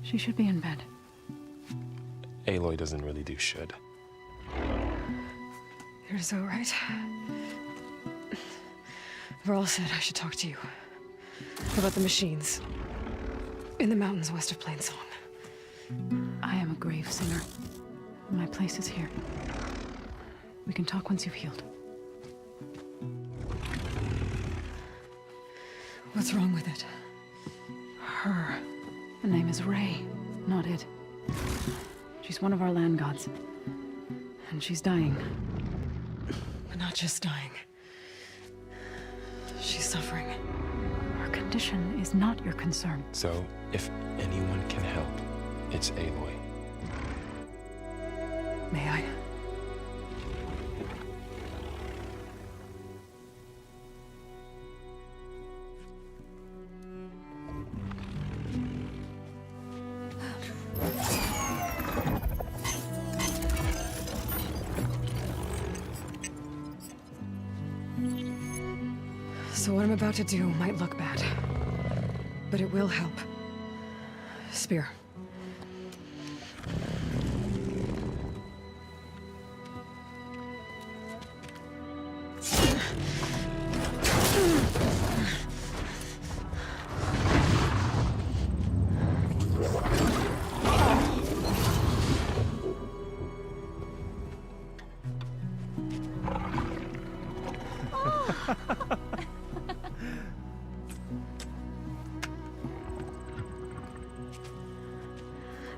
She should be in bed. Aloy doesn't really do should. You're so right. Varl said I should talk to you. About the machines. In the mountains west of Plainsong. I am a grave singer. My place is here. We can talk once you've healed. What's wrong with it? Her. Her name is Ray, not it. She's one of our land gods. And she's dying. But not just dying. She's suffering. Her condition is not your concern. So, if anyone can help, it's Aloy. May I? So what I'm about to do might look bad, but it will help. Spear.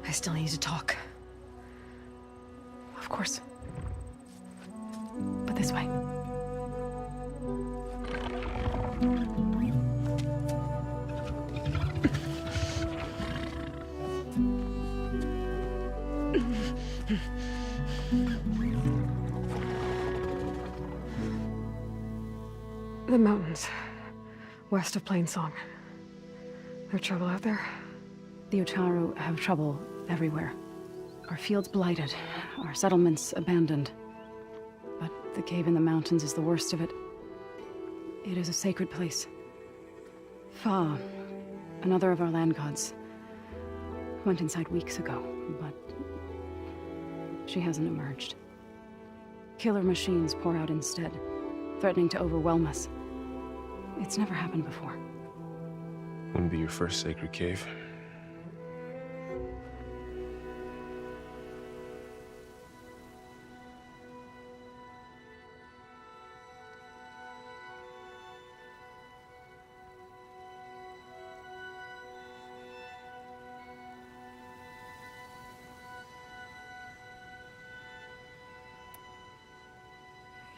I still need to talk. Of course. But this way. The mountains, west of Plainsong. There trouble out there? The Utaru have trouble everywhere. Our fields blighted, our settlements abandoned. But the cave in the mountains is the worst of it. It is a sacred place. Fa, another of our land gods, went inside weeks ago, but she hasn't emerged. Killer machines pour out instead, threatening to overwhelm us. It's never happened before. Wouldn't be your first sacred cave.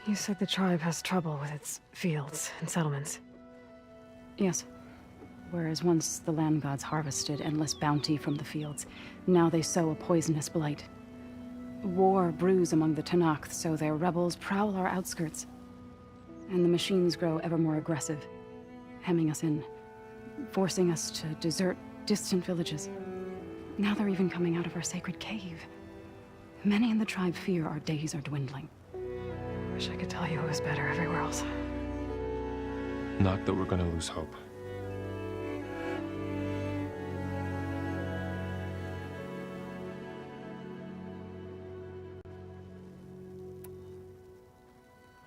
You said the tribe has trouble with its fields and settlements. Yes. Whereas once the land gods harvested endless bounty from the fields, now they sow a poisonous blight. War brews among the Tenakth, so their rebels prowl our outskirts. And the machines grow ever more aggressive, hemming us in, forcing us to desert distant villages. Now they're even coming out of our sacred cave. Many in the tribe fear our days are dwindling. Wish I could tell you it was better everywhere else. Not that we're gonna lose hope.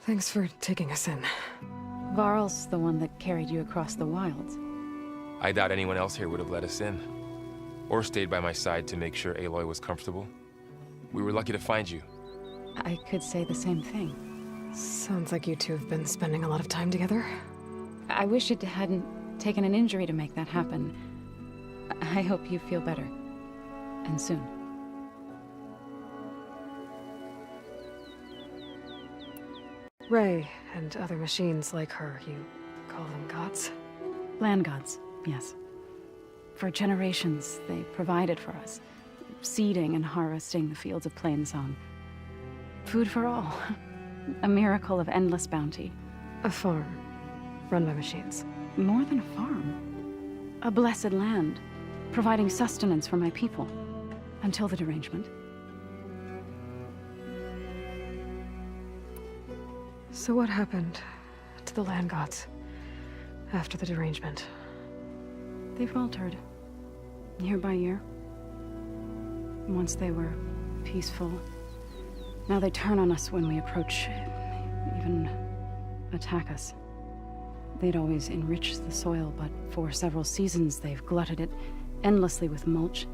Thanks for taking us in. Varl's the one that carried you across the wilds. I doubt anyone else here would have let us in. Or stayed by my side to make sure Aloy was comfortable. We were lucky to find you. I could say the same thing. Sounds like you two have been spending a lot of time together. I wish it hadn't taken an injury to make that happen. I hope you feel better. And soon. Ray and other machines like her, you call them gods? Land gods, yes. For generations, they provided for us, seeding and harvesting the fields of Plainsong. Food for all. A miracle of endless bounty. A farm, run by machines. More than a farm. A blessed land, providing sustenance for my people. Until the derangement. So what happened to the land gods after the derangement? They faltered, year by year. Once they were peaceful. Now they turn on us when we approach, even attack us. They'd always enriched the soil, but for several seasons they've glutted it endlessly with mulch.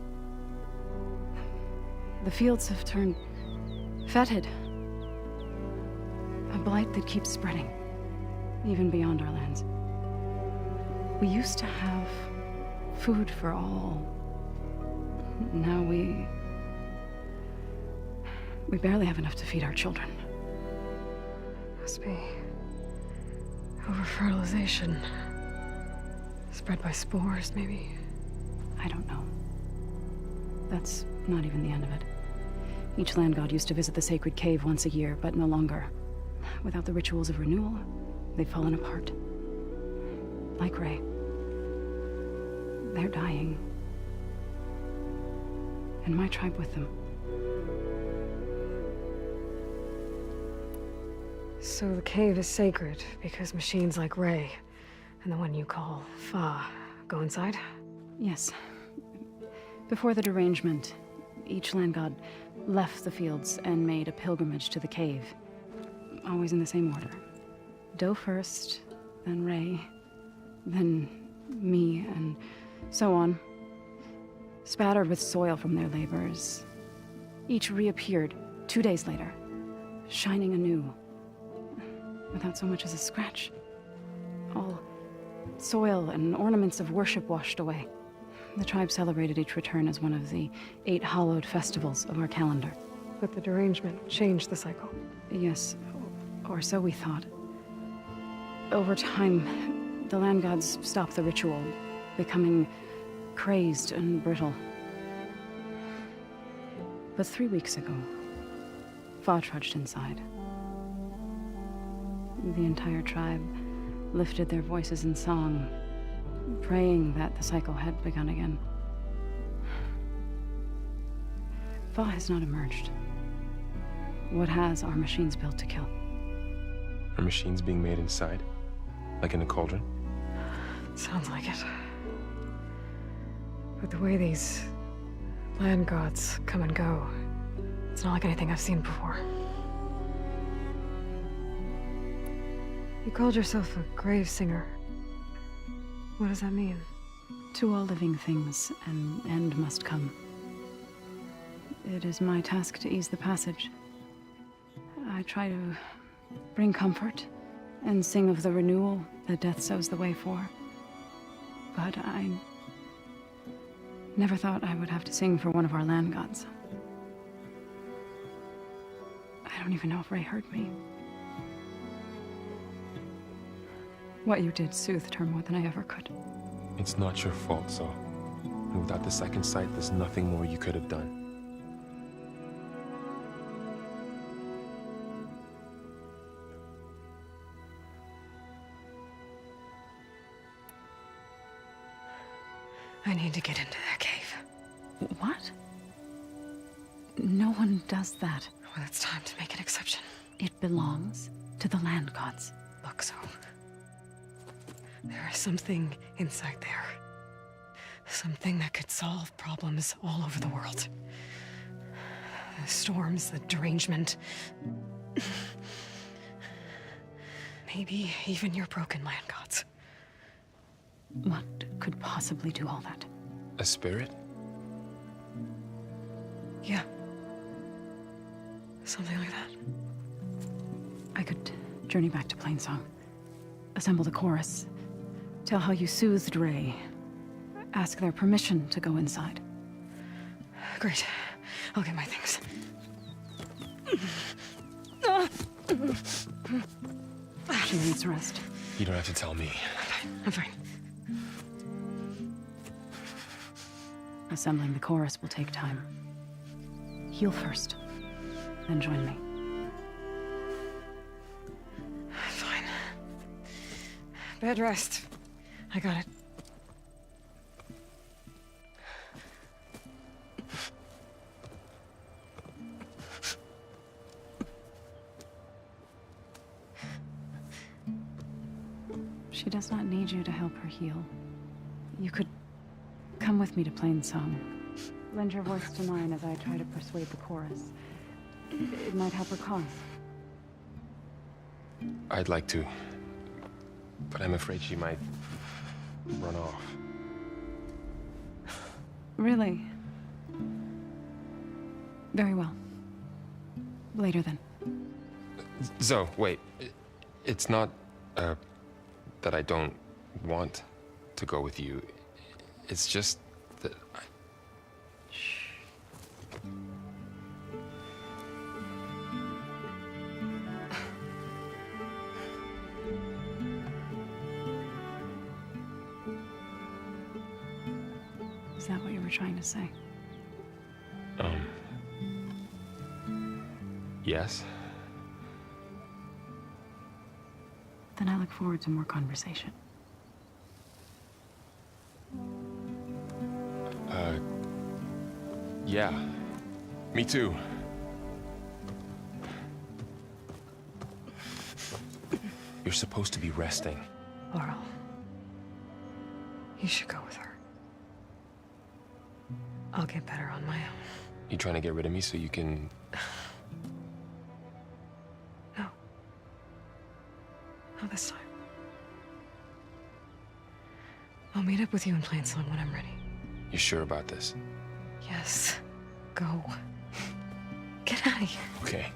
The fields have turned fetid. A blight that keeps spreading, even beyond our lands. We used to have food for all. Now we barely have enough to feed our children. Must be over-fertilization. Spread by spores, maybe? I don't know. That's not even the end of it. Each land god used to visit the sacred cave once a year, but no longer. Without the rituals of renewal, they've fallen apart. Like Ray. They're dying. And my tribe with them. So the cave is sacred because machines like Ray and the one you call Fa go inside? Yes. Before the derangement, each land god left the fields and made a pilgrimage to the cave. Always in the same order. Do first, then Ray, then me, and so on. Spattered with soil from their labors. Each reappeared 2 days later, shining anew. Without so much as a scratch. All soil and ornaments of worship washed away. The tribe celebrated each return as one of the 8 hallowed festivals of our calendar. But the derangement changed the cycle. Yes, or so we thought. Over time, the land gods stopped the ritual, becoming crazed and brittle. But 3 weeks ago, Fa trudged inside. The entire tribe lifted their voices in song, praying that the cycle had begun again. Fa has not emerged. What has are machines built to kill? Are machines being made inside? Like in a cauldron? Sounds like it. But the way these land gods come and go, it's not like anything I've seen before. You called yourself a grave singer. What does that mean? To all living things, an end must come. It is my task to ease the passage. I try to bring comfort and sing of the renewal that death sows the way for. But I never thought I would have to sing for one of our land gods. I don't even know if Ray heard me. What you did soothed her more than I ever could. It's not your fault, Zo. And without the second sight, there's nothing more you could have done. I need to get into that cave. What? No one does that. Well, it's time to make an exception. It belongs to the land gods. Look, Zo. There is something inside there. Something that could solve problems all over the world. The storms, the derangement. Maybe even your broken land gods. What could possibly do all that? A spirit? Yeah. Something like that. I could journey back to Plainsong, assemble the chorus, tell how you soothed Ray, ask their permission to go inside. Great. I'll get my things. She needs rest. You don't have to tell me. I'm fine. Assembling the chorus will take time. Heal first, then join me. Fine. Bed rest. I got it. She does not need you to help her heal. You could come with me to Plainsong. Lend your voice to mine as I try to persuade the chorus. It might help her cause. I'd like to, but I'm afraid she might run off. Really? Very well. Later then. Zo, wait. It's not, that I don't want to go with you. It's just that I... Is that what you were trying to say? Yes? Then I look forward to more conversation. Yeah. Me too. You're supposed to be resting. Laurel. You should go with her. I'll get better on my own. You trying to get rid of me so you can... No. Not this time. I'll meet up with you in Plainsong when I'm ready. You sure about this? Yes. Go. Get out of here. Okay.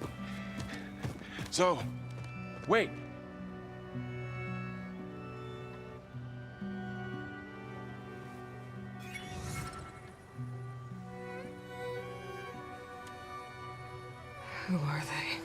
So, wait. Who are they?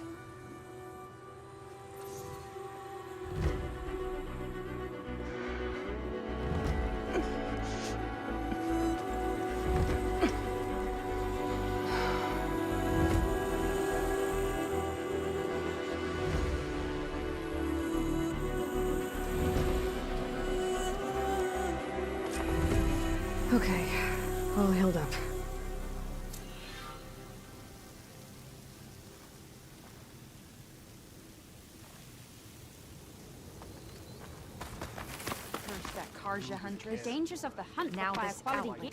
Okay, all healed up. That Karja huntress. The dangers of the hunt now by a quality game.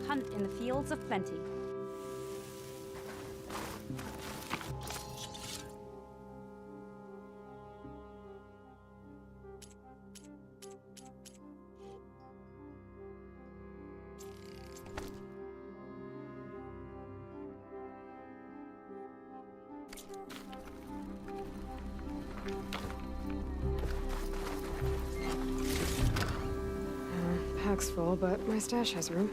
hunt in the fields of plenty. Pack's full, but my stash has room.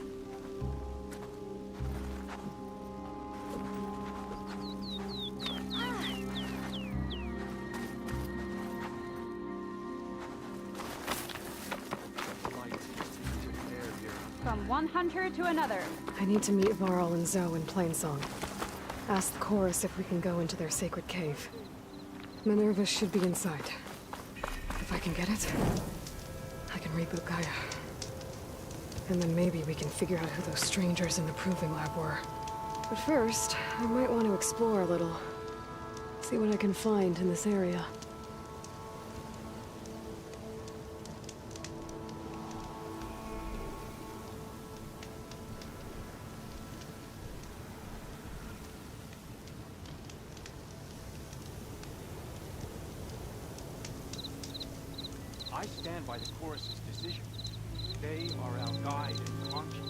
From one hunter to another. I need to meet Varl and Zoe in Plainsong. Ask the chorus if we can go into their sacred cave. Minerva should be inside. If I can get it, I can reboot Gaia. And then maybe we can figure out who those strangers in the proving lab were. But first, I might want to explore a little. See what I can find in this area. I stand by the chorus's decision. They are our guide and conscience.